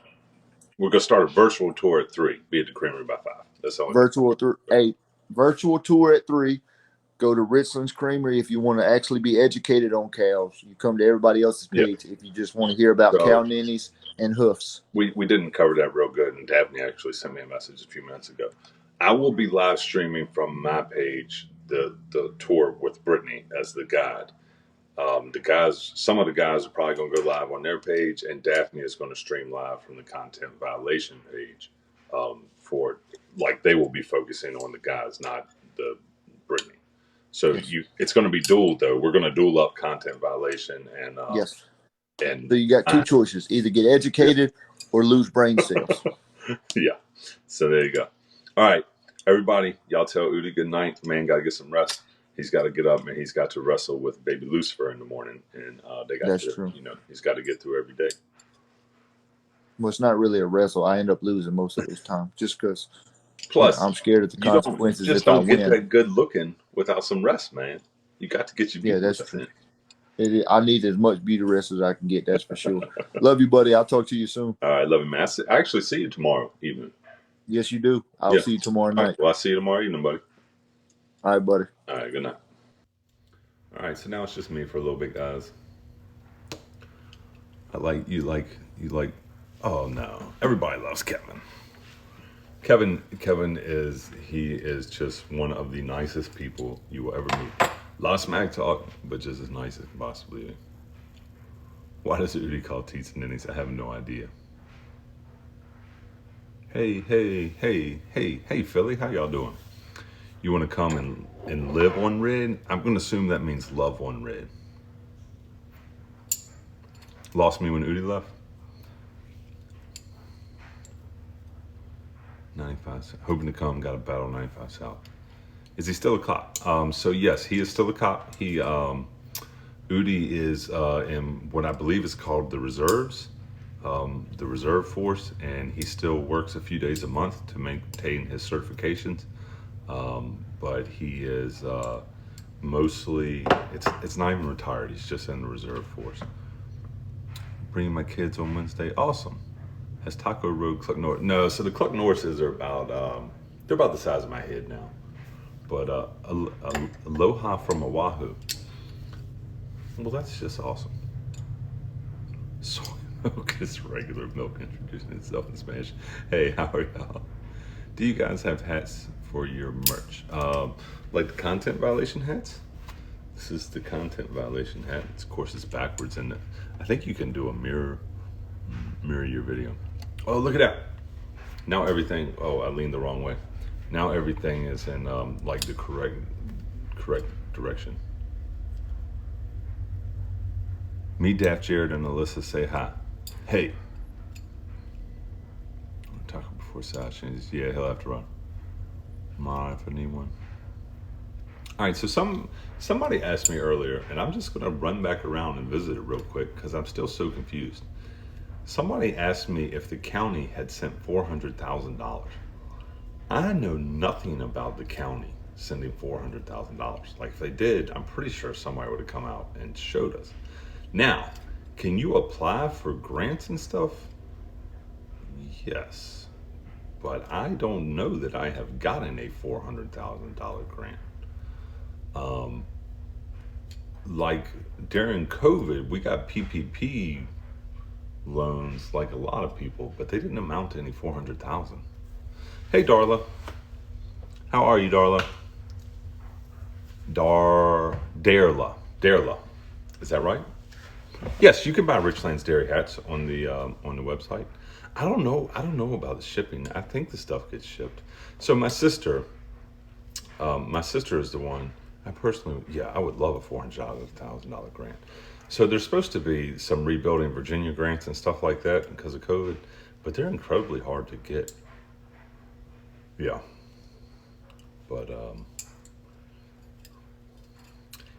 we're gonna start a virtual tour at 3. Be at the Creamery by 5. That's the only thing. Virtual tour at 3. Go to Richland's Creamery if you want to actually be educated on cows. You come to everybody else's Yeah. page if you just want to hear about cow So ninnies and hoofs. we didn't cover that real good, and Daphne actually sent me a message a few minutes ago. I will be live streaming from my page the tour with Brittany as the guide. Some of the guys are probably going to go live on their page, and Daphne is going to stream live from the content violation page. For like they will be focusing on the guys, not the Brittany. So Yes. it's going to be dual though. We're going to dual up content violation Yes. and So you got two choices: either get educated or lose brain cells. yeah. So there you go. All right, everybody, y'all tell Eudy good night. Man, got to get some rest. He's got to get up and he's got to wrestle with baby Lucifer in the morning, and they got That's to, true. he's got to get through every day. Well, it's not really a wrestle. I end up losing most of those times just because Plus, I'm scared of the you don't consequences just if I don't get win. that good looking without some rest, man. You got to get your Yeah, beauty that's rest true. in. I need as much beauty rest as I can get. That's for sure. Love you, buddy. I'll talk to you soon. All right, love you, man. I actually see you tomorrow evening. Yes, you do. I'll Yeah. see you tomorrow All night. right, well, I'll see you tomorrow evening, buddy. All right, buddy. All right, good night. All right, so now it's just me for a little bit, guys. You like. Oh no, everybody loves Kevin. Kevin is just one of the nicest people you will ever meet. A lot of smack talk, but just as nice as can possibly be. Why does Eudy call Teats and Ninnies? I have no idea. Hey, Philly, how y'all doing? You want to come and live on red? I'm going to assume that means love on red. Lost me when Eudy left? 95, hoping to come, got a battle 95 South. Is he still a cop? So yes, he is still a cop. Eudy is in what I believe is called the reserves, the reserve force, and he still works a few days a month to maintain his certifications. But he is mostly, it's not even retired. He's just in the reserve force. Bringing my kids on Wednesday. Awesome. Has Taco Road Cluck North? No, so the Cluck Norths are about they're about the size of my head now. But aloha from Oahu. Well, that's just awesome. Soy milk is regular milk, introducing itself in Spanish. Hey, how are y'all? Do you guys have hats for your merch? Like the content violation hats? This is the content violation hat. Of course, it's backwards, and I think you can do a mirror your video. Oh, look at that! Now everything. Oh, I leaned the wrong way. Now everything is in like the correct direction. Me, Daft, Jared, and Alyssa say hi. Hey. I'm talking before Sal changes. Yeah, he'll have to run. Ma, if I need one. All right, so somebody asked me earlier, and I'm just gonna run back around and visit it real quick because I'm still so confused. Somebody asked me if the county had sent $400,000. I know nothing about the county sending $400,000. Like if they did, I'm pretty sure somebody would have come out and showed us. Now, can you apply for grants and stuff? Yes, but I don't know that I have gotten a $400,000 grant. Like during COVID, we got PPP loans like a lot of people, but they didn't amount to any 400,000. Hey, Darla. How are you, Darla? Darla. Is that right? Yes, you can buy Richland's Dairy hats on the website. I don't know. I don't know about the shipping. I think the stuff gets shipped. So my sister is the one. I personally, yeah, I would love a $400,000 grant. So there's supposed to be some rebuilding Virginia grants and stuff like that because of COVID, but they're incredibly hard to get. Yeah, but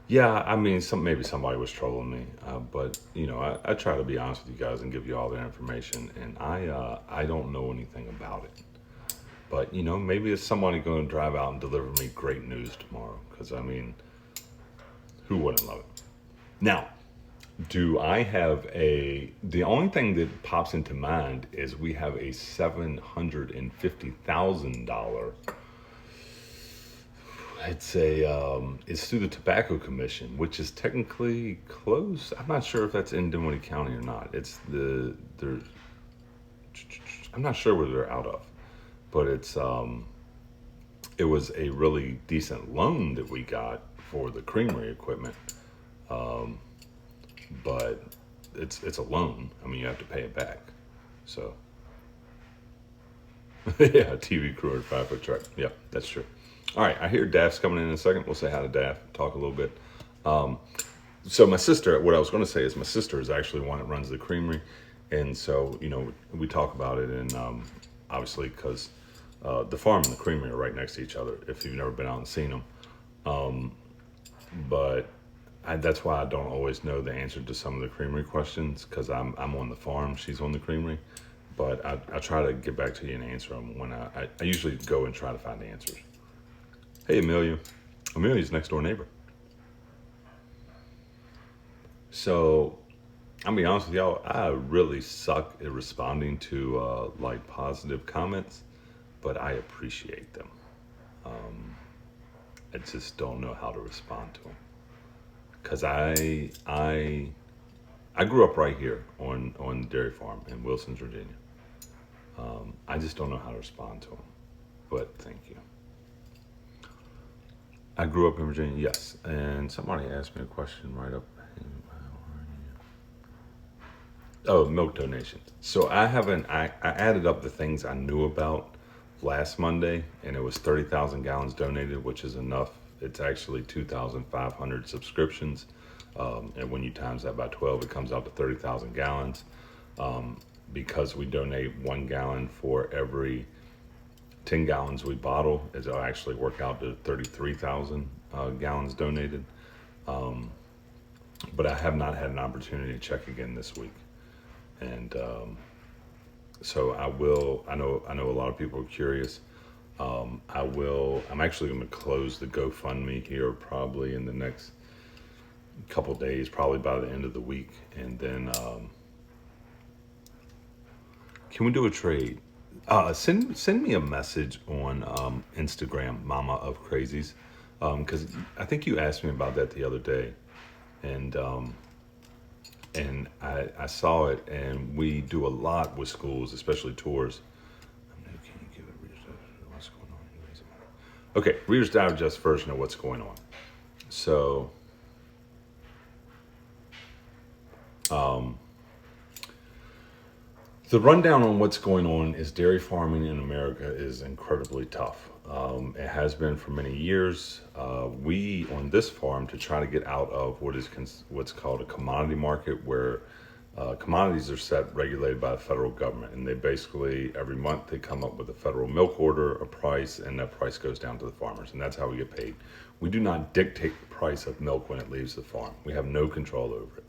yeah, I mean, maybe somebody was trolling me, but I try to be honest with you guys and give you all the information, and I don't know anything about it. But maybe it's somebody going to drive out and deliver me great news tomorrow. Because I mean, who wouldn't love it? Now, do I have a? The only thing that pops into mind is we have a $750,000. It's through the Tobacco Commission, which is technically closed. I'm not sure if that's in Dinwiddie County or not. I'm not sure where they're out of, but it was a really decent loan that we got for the creamery equipment. But it's a loan. I mean, you have to pay it back. So yeah, TV crew or 5-foot truck. Yeah, that's true. All right, I hear Daft's coming in a second. We'll say hi to Daft, talk a little bit. So my sister, what I was going to say is my sister is actually one that runs the creamery, and so we talk about it, and obviously because the farm and the creamery are right next to each other. If you've never been out and seen them, but that's why I don't always know the answer to some of the creamery questions because I'm on the farm, she's on the creamery. But I try to get back to you and answer them when I usually go and try to find the answers. Hey, Amelia. Amelia's next door neighbor. So, I'll be honest with y'all, I really suck at responding to like positive comments, but I appreciate them. I just don't know how to respond to them. Cause I grew up right here on the dairy farm in Wilson, Virginia. I just don't know how to respond to them, but thank you. I grew up in Virginia, yes. And somebody asked me a question right up. Oh, milk donations. So I added up the things I knew about last Monday, and it was 30,000 gallons donated, which is enough. It's actually 2,500 subscriptions. And when you times that by 12, it comes out to 30,000 gallons. Because we donate 1 gallon for every 10 gallons we bottle, it'll actually work out to 33,000 gallons donated. But I have not had an opportunity to check again this week. And so I will. I know a lot of people are curious. I will. I'm actually going to close the GoFundMe here probably in the next couple days, probably by the end of the week, and then can we do a trade? Send me a message on Instagram, Mama of Crazies, because I think you asked me about that the other day, and I saw it, and we do a lot with schools, especially tours. Can you give it Reader's Digest? What's going on? Okay, Reader's Digest version of what's going on. So, the rundown on what's going on is dairy farming in America is incredibly tough. It has been for many years. We on this farm to try to get out of what's called a commodity market, where commodities are set regulated by the federal government, and they basically every month they come up with a federal milk order, a price, and that price goes down to the farmers, and that's how we get paid. We do not dictate the price of milk when it leaves the farm. We have no control over it.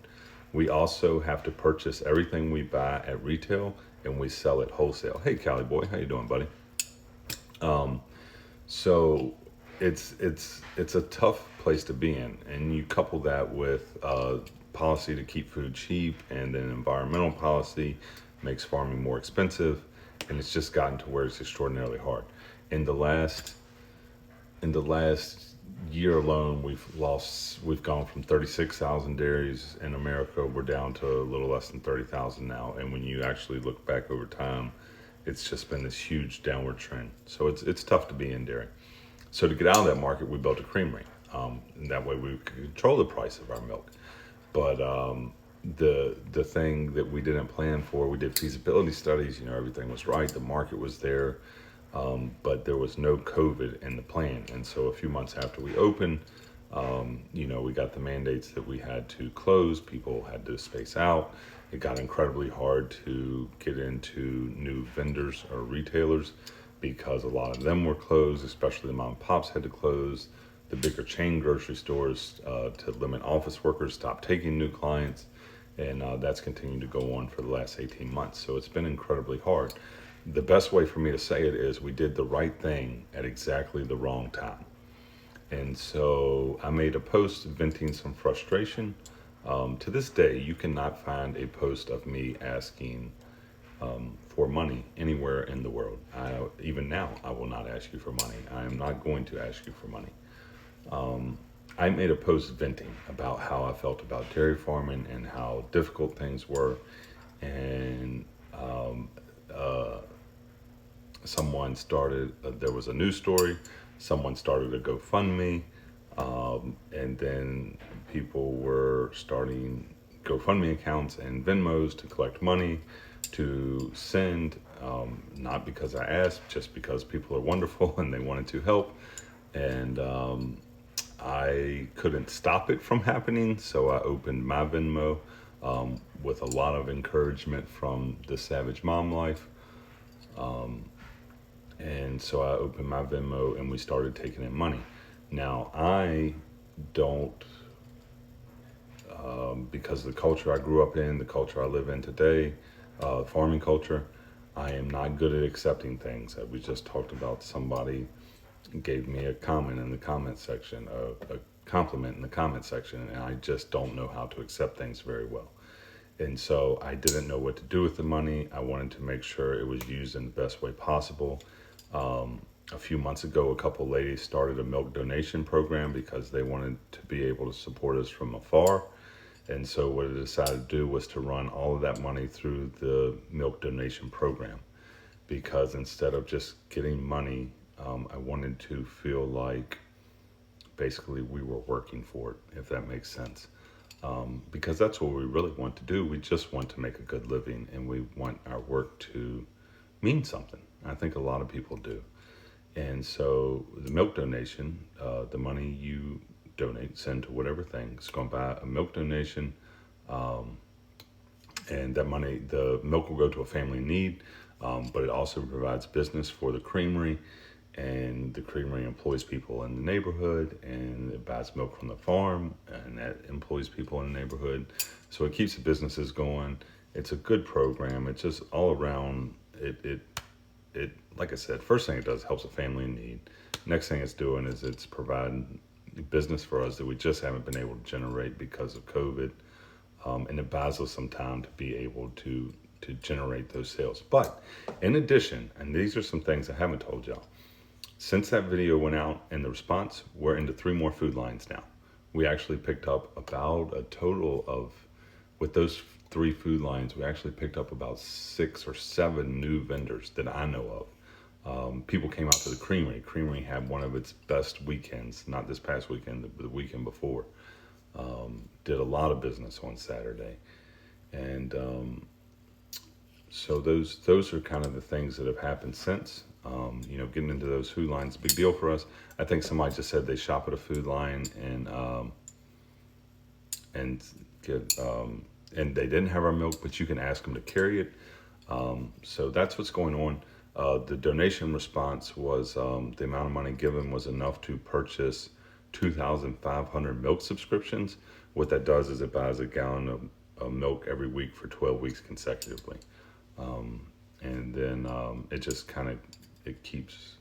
We also have to purchase everything we buy at retail, and we sell it wholesale. Hey, Cali boy, how you doing, buddy? So it's a tough place to be in, and you couple that with policy to keep food cheap, and then environmental policy makes farming more expensive, and it's just gotten to where it's extraordinarily hard. In the last in the last year alone, we've gone from 36,000 dairies in America. We're down to a little less than 30,000 now, and when you actually look back over time, it's just been this huge downward trend. So it's tough to be in dairy. So to get out of that market, we built a creamery. And that way we could control the price of our milk. But the thing that we didn't plan for, we did feasibility studies. Everything was right. The market was there, but there was no COVID in the plan. And so a few months after we opened, we got the mandates that we had to close. People had to space out. It got incredibly hard to get into new vendors or retailers because a lot of them were closed, especially the mom and pops had to close. The bigger chain grocery stores, to limit office workers, stopped taking new clients. And that's continued to go on for the last 18 months. So it's been incredibly hard. The best way for me to say it is we did the right thing at exactly the wrong time. And so I made a post venting some frustration. To this day, you cannot find a post of me asking for money anywhere in the world. Even now, I will not ask you for money. I am not going to ask you for money. I made a post venting about how I felt about dairy farming and how difficult things were. And someone started, there was a news story, someone started a GoFundMe, and then people were starting GoFundMe accounts and Venmos to collect money to send, not because I asked, just because people are wonderful and they wanted to help. And I couldn't stop it from happening, so I opened my Venmo with a lot of encouragement from the Savage Mom Life. And so I opened my Venmo and we started taking in money. Now, I don't, because of the culture I grew up in, the culture I live in today, farming culture, I am not good at accepting things. We just talked about somebody gave me a comment in the comment section, a compliment in the comment section, and I just don't know how to accept things very well. And so I didn't know what to do with the money. I wanted to make sure it was used in the best way possible. A few months ago, a couple ladies started a milk donation program because they wanted to be able to support us from afar. And so what I decided to do was to run all of that money through the milk donation program, because instead of just getting money, I wanted to feel like basically we were working for it, if that makes sense. Because that's what we really want to do. We just want to make a good living, and we want our work to mean something. I think a lot of people do. And so the milk donation, the money you donate, send to whatever thing, it's going to buy a milk donation. And that money, the milk will go to a family in need, but it also provides business for the creamery. And the creamery employs people in the neighborhood, and it buys milk from the farm, and that employs people in the neighborhood. So it keeps the businesses going. It's a good program. It's just all around. It like I said, first thing it does, helps a family in need. Next thing it's doing is it's providing business for us that we just haven't been able to generate because of COVID, and it buys us some time to be able to generate those sales. But in addition, and these are some things I haven't told y'all. Since that video went out and the response, we're into 3 more food lines now. We actually picked up about a total of, with those 3 food lines, we actually picked up about 6 or 7 new vendors that I know of. People came out to the creamery. Creamery had one of its best weekends, not this past weekend, but the weekend before. Did a lot of business on Saturday. And so those are kind of the things that have happened since. Getting into those food lines is a big deal for us. I think somebody just said they shop at a food line and get and they didn't have our milk, but you can ask them to carry it. So that's what's going on. The donation response was the amount of money given was enough to purchase 2,500 milk subscriptions. What that does is it buys a gallon of milk every week for 12 weeks consecutively, and then it just kind of it keeps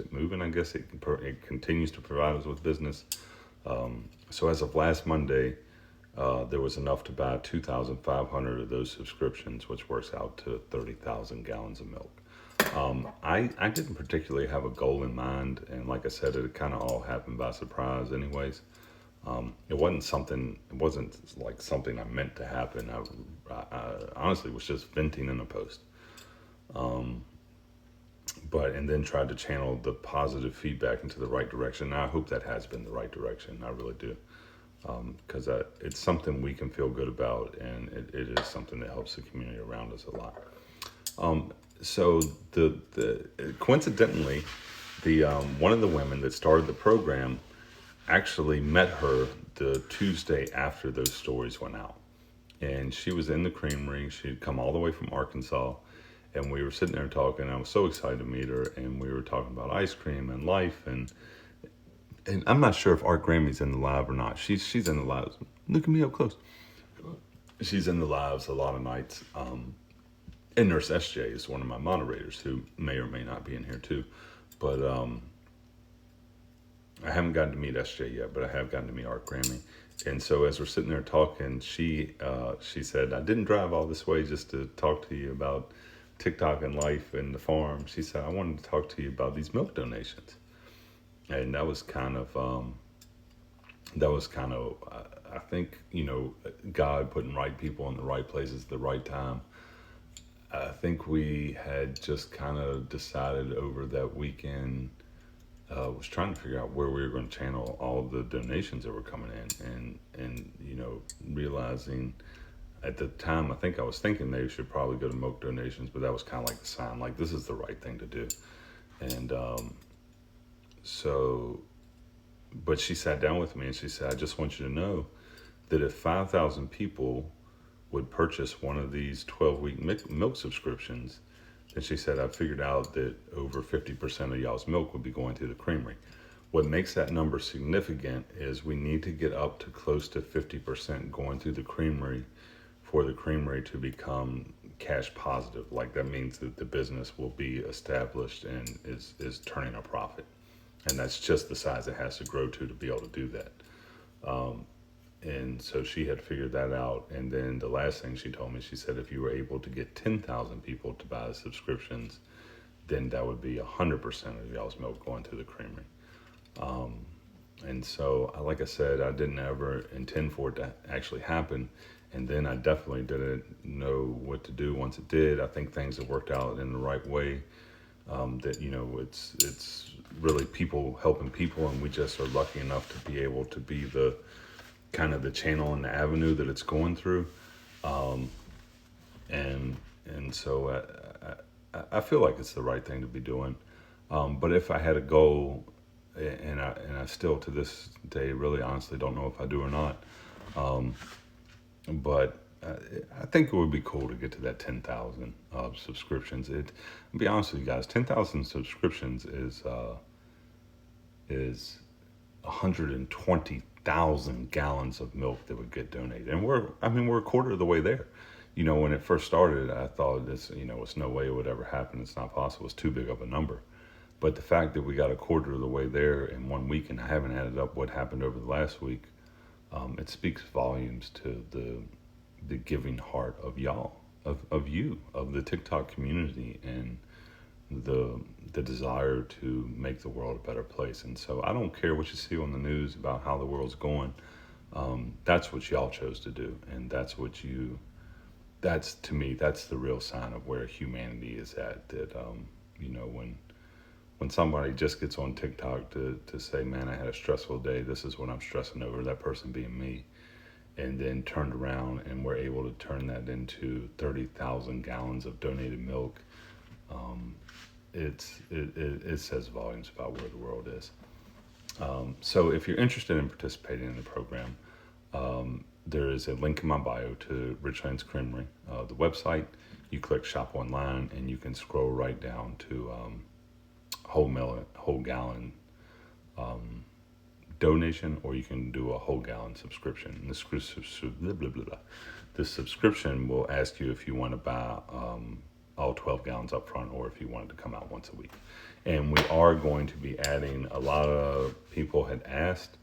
it moving. I guess it continues to provide us with business. So as of last Monday, there was enough to buy 2,500 of those subscriptions, which works out to 30,000 gallons of milk. I didn't particularly have a goal in mind, and like I said, it kind of all happened by surprise, anyways. It wasn't like something I meant to happen. I honestly was just venting in a post, but and then tried to channel the positive feedback into the right direction. And I hope that has been the right direction. I really do, because it's something we can feel good about, and it is something that helps the community around us a lot. So the coincidentally, the one of the women that started the program actually met her the Tuesday after those stories went out, and she was in the creamery. She'd come all the way from Arkansas, and we were sitting there talking. I was so excited to meet her, and we were talking about ice cream and life, and I'm not sure if Art Grammy's in the live or not. She's in the lives. Look at me up close. She's in the lives a lot of nights. And Nurse SJ is one of my moderators who may or may not be in here too. But I haven't gotten to meet SJ yet, but I have gotten to meet Art Grammy. And so as we're sitting there talking, she said, I didn't drive all this way just to talk to you about TikTok and life and the farm. She said, I wanted to talk to you about these milk donations. And that was kind of, I think, God putting right people in the right places at the right time. I think we had just kind of decided over that weekend, was trying to figure out where we were going to channel all the donations that were coming in, and realizing at the time, I think I was thinking they should probably go to milk donations, but that was kind of like the sign, like this is the right thing to do. And so, but she sat down with me and she said, I just want you to know that if 5,000 people would purchase one of these 12-week milk subscriptions, then she said, I figured out that over 50% of y'all's milk would be going to the creamery. What makes that number significant is we need to get up to close to 50% going through the creamery for the creamery to become cash positive. Like that means that the business will be established and is turning a profit. And that's just the size it has to grow to be able to do that. And so she had figured that out. And then the last thing she told me, she said, if you were able to get 10,000 people to buy the subscriptions, then that would be 100% of y'all's milk going to the creamery. And so, like I said, I didn't ever intend for it to actually happen. And then I definitely didn't know what to do once it did. I think things have worked out in the right way. That it's really people helping people, and we just are lucky enough to be able to be the kind of the channel and the avenue that it's going through. And so I feel like it's the right thing to be doing. But if I had a goal, and I still to this day really honestly don't know if I do or not. But I think it would be cool to get to that 10,000 subscriptions. I'll be honest with you guys, 10,000 subscriptions is 120,000 gallons of milk that would get donated, and we're a quarter of the way there. When it first started, I thought this, it's no way it would ever happen. It's not possible. It's too big of a number. But the fact that we got a quarter of the way there in 1 week, and I haven't added up what happened over the last week, it speaks volumes to the giving heart of y'all, of you, of the TikTok community, and the desire to make the world a better place. And so I don't care what you see on the news about how the world's going. That's what y'all chose to do, and that's to me, that's the real sign of where humanity is at. That when somebody just gets on TikTok to say, man, I had a stressful day, this is what I'm stressing over, that person being me, and then turned around and we're able to turn that into 30,000 gallons of donated milk. it says volumes about where the world is. So if you're interested in participating in the program, there is a link in my bio to Richlands Creamery, the website. You click shop online and you can scroll right down to whole gallon donation, or you can do a whole gallon subscription. And the subscription will ask you if you want to buy all 12 gallons up front, or if you wanted to come out once a week. And we are going to be adding, a lot of people had asked,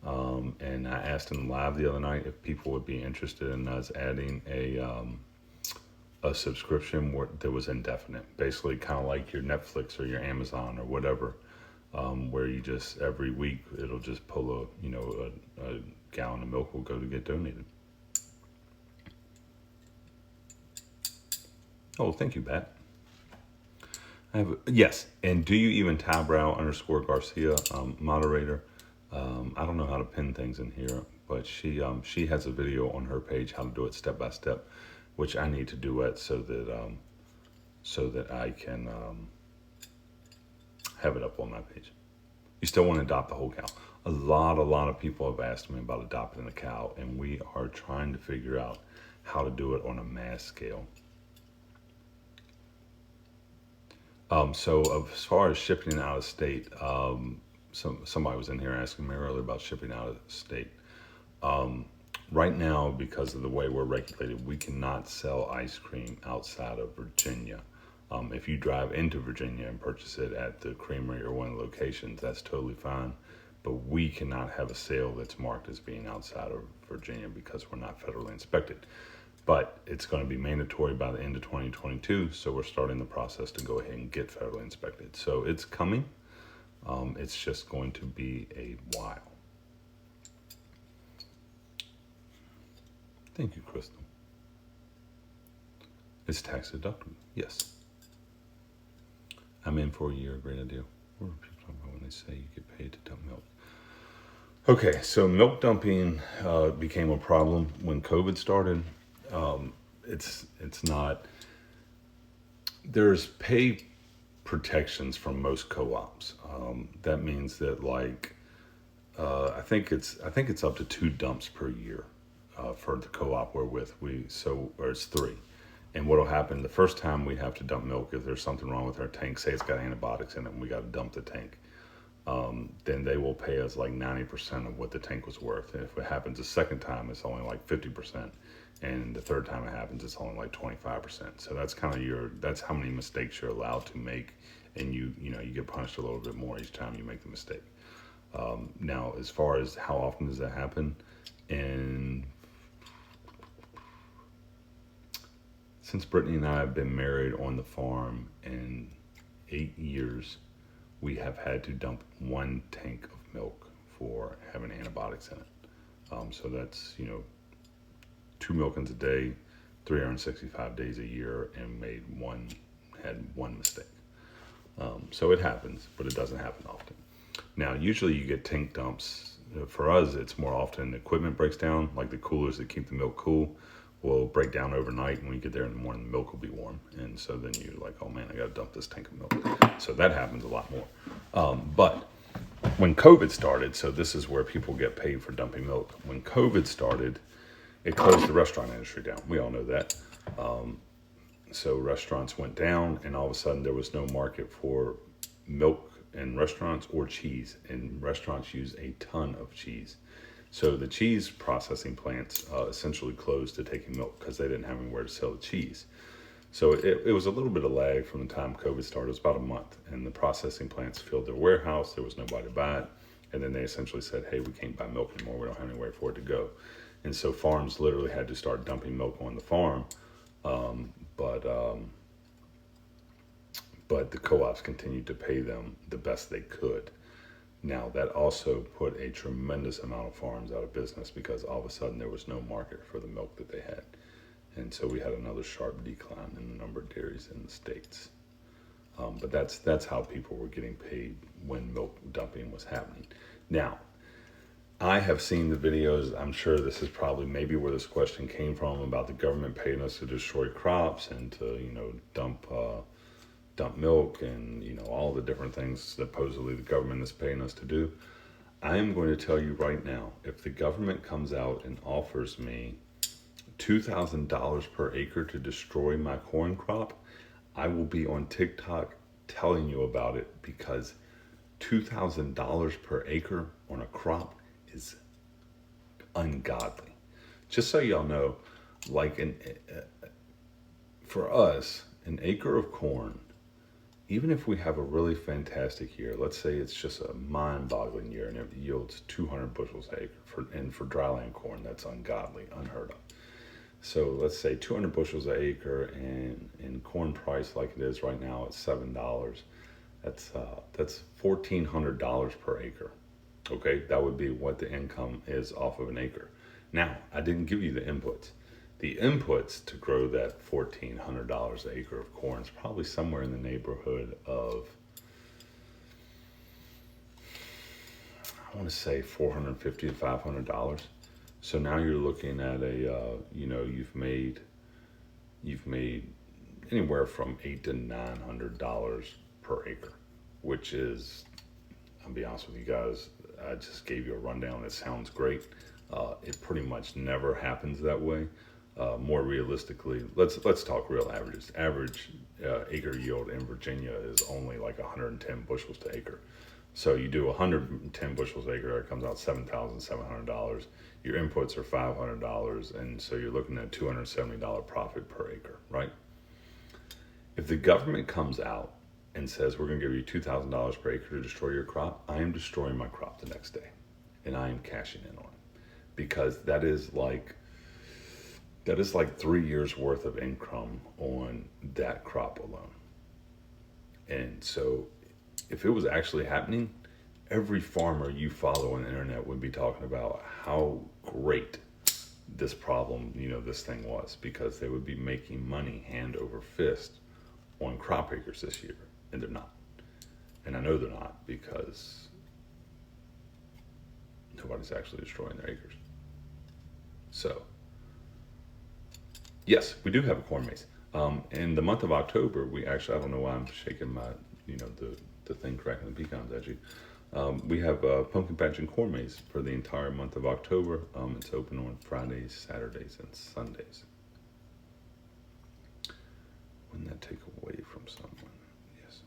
and I asked them live the other night if people would be interested in us adding a subscription that was indefinite, basically kind of like your Netflix or your Amazon or whatever, where you just every week it'll just pull a gallon of milk will go to get donated. Oh, thank you, Bat. Yes, and do you even tabrow_Garcia, moderator? I don't know how to pin things in here, but she has a video on her page how to do it step by step, which I need to do it so that I can have it up on my page. You still want to adopt the whole cow. A lot of people have asked me about adopting the cow, and we are trying to figure out how to do it on a mass scale. So as far as shipping out of state, somebody was in here asking me earlier about shipping out of state. Right now, because of the way we're regulated, we cannot sell ice cream outside of Virginia. If you drive into Virginia and purchase it at the creamery or one of the locations, that's totally fine. But we cannot have a sale that's marked as being outside of Virginia because we're not federally inspected. But it's going to be mandatory by the end of 2022, so we're starting the process to go ahead and get federally inspected. So it's coming. It's just going to be a while. Thank you, Crystal. It's tax deductible. Yes. I'm in for a year. Great idea. What are people talking about when they say you get paid to dump milk? Okay, so milk dumping became a problem when COVID started. It's not. There's pay protections from most co-ops. That means that I think it's up to 2 dumps per year for the co-op we're with. Or it's 3. And what'll happen the first time we have to dump milk, if there's something wrong with our tank, say it's got antibiotics in it, and we got to dump the tank. Then they will pay us like 90% of what the tank was worth. And if it happens a second time, it's only like 50%. And the third time it happens, it's only like 25%. So that's that's how many mistakes you're allowed to make. And you get punished a little bit more each time you make the mistake. Now, as far as how often does that happen? And since Brittany and I have been married on the farm in 8 years, we have had to dump 1 tank of milk for having antibiotics in it. So that's, 2 milkings a day, 365 days a year, and had one mistake. So it happens, but it doesn't happen often. Now, usually you get tank dumps. For us, it's more often the equipment breaks down, like the coolers that keep the milk cool will break down overnight, and when you get there in the morning, the milk will be warm. And so then you're like, oh man, I got to dump this tank of milk. So that happens a lot more. But when COVID started, so this is where people get paid for dumping milk. When COVID started, it closed the restaurant industry down. We all know that. So restaurants went down, and all of a sudden there was no market for milk in restaurants or cheese. And restaurants use a ton of cheese. So the cheese processing plants essentially closed to taking milk because they didn't have anywhere to sell the cheese. So it was a little bit of lag from the time COVID started. It was about a month, and the processing plants filled their warehouse. There was nobody to buy it. And then they essentially said, hey, we can't buy milk anymore. We don't have anywhere for it to go. And so farms literally had to start dumping milk on the farm. But the co-ops continued to pay them the best they could. Now, that also put a tremendous amount of farms out of business because all of a sudden there was no market for the milk that they had. And so we had another sharp decline in the number of dairies in the states. But that's how people were getting paid when milk dumping was happening. Now, I have seen the videos. I'm sure this is probably maybe where this question came from about the government paying us to destroy crops and to, dump dump milk and, all the different things supposedly the government is paying us to do. I am going to tell you right now, if the government comes out and offers me $2,000 per acre to destroy my corn crop, I will be on TikTok telling you about it, because $2,000 per acre on a crop is ungodly. Just so y'all know, like for us, an acre of corn, even if we have a really fantastic year, let's say it's just a mind-boggling year and it yields 200 bushels an acre, and for dryland corn, that's ungodly, unheard of. So let's say 200 bushels an acre, and in corn price like it is right now at $7, that's $1,400 per acre. Okay, that would be what the income is off of an acre. Now, I didn't give you the inputs. The inputs to grow that $1,400 an acre of corn is probably somewhere in the neighborhood of, I want to say $450 to $500. So now you're looking at you've made anywhere from $800 to $900 per acre, which is, I'll be honest with you guys, I just gave you a rundown. It sounds great. It pretty much never happens that way. More realistically, let's talk real averages. Average acre yield in Virginia is only like 110 bushels to acre. So you do 110 bushels acre, it comes out $7,700. Your inputs are $500, and so you're looking at $270 profit per acre, right? If the government comes out and says we're going to give you $2,000 per acre to destroy your crop, I am destroying my crop the next day, and I am cashing in on it, because that is like 3 years worth of income on that crop alone. And so if it was actually happening, every farmer you follow on the internet would be talking about how great this problem, this thing was, because they would be making money hand over fist on crop acres this year, and they're not. And I know they're not, because nobody's actually destroying their acres. So, yes, we do have a corn maze. In the month of October, we actually, I don't know why I'm shaking my, the thing cracking the pecans at you. We have a pumpkin patch and corn maze for the entire month of October. It's open on Fridays, Saturdays, and Sundays. Wouldn't that take away from someone? Yes.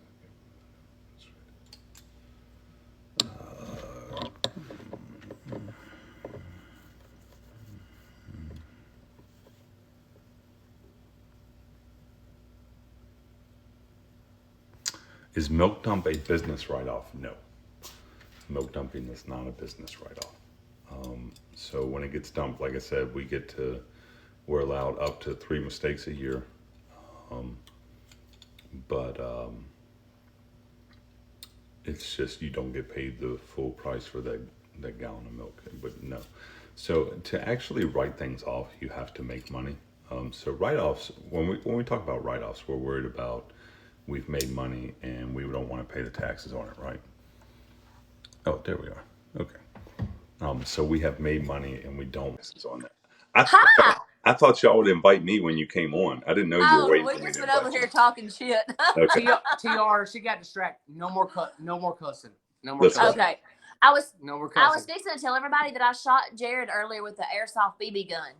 Is milk dump a business write-off? No. Milk dumping is not a business write-off. So when it gets dumped, like I said, we're allowed up to 3 mistakes a year. But it's just you don't get paid the full price for that gallon of milk. But no. So to actually write things off, you have to make money. So write-offs, when we talk about write-offs, we're worried about we've made money and we don't want to pay the taxes on it, right? Oh, there we are. Okay. So we have made money and we don't on that. I thought y'all would invite me when you came on. I didn't know you were waiting for me we to just been over invite here talking shit. Okay. TR, she got distracted. No more cussing. No more cussing. Okay. I was No more I cussing. was fixing to tell everybody that I shot Jared earlier with the airsoft BB gun.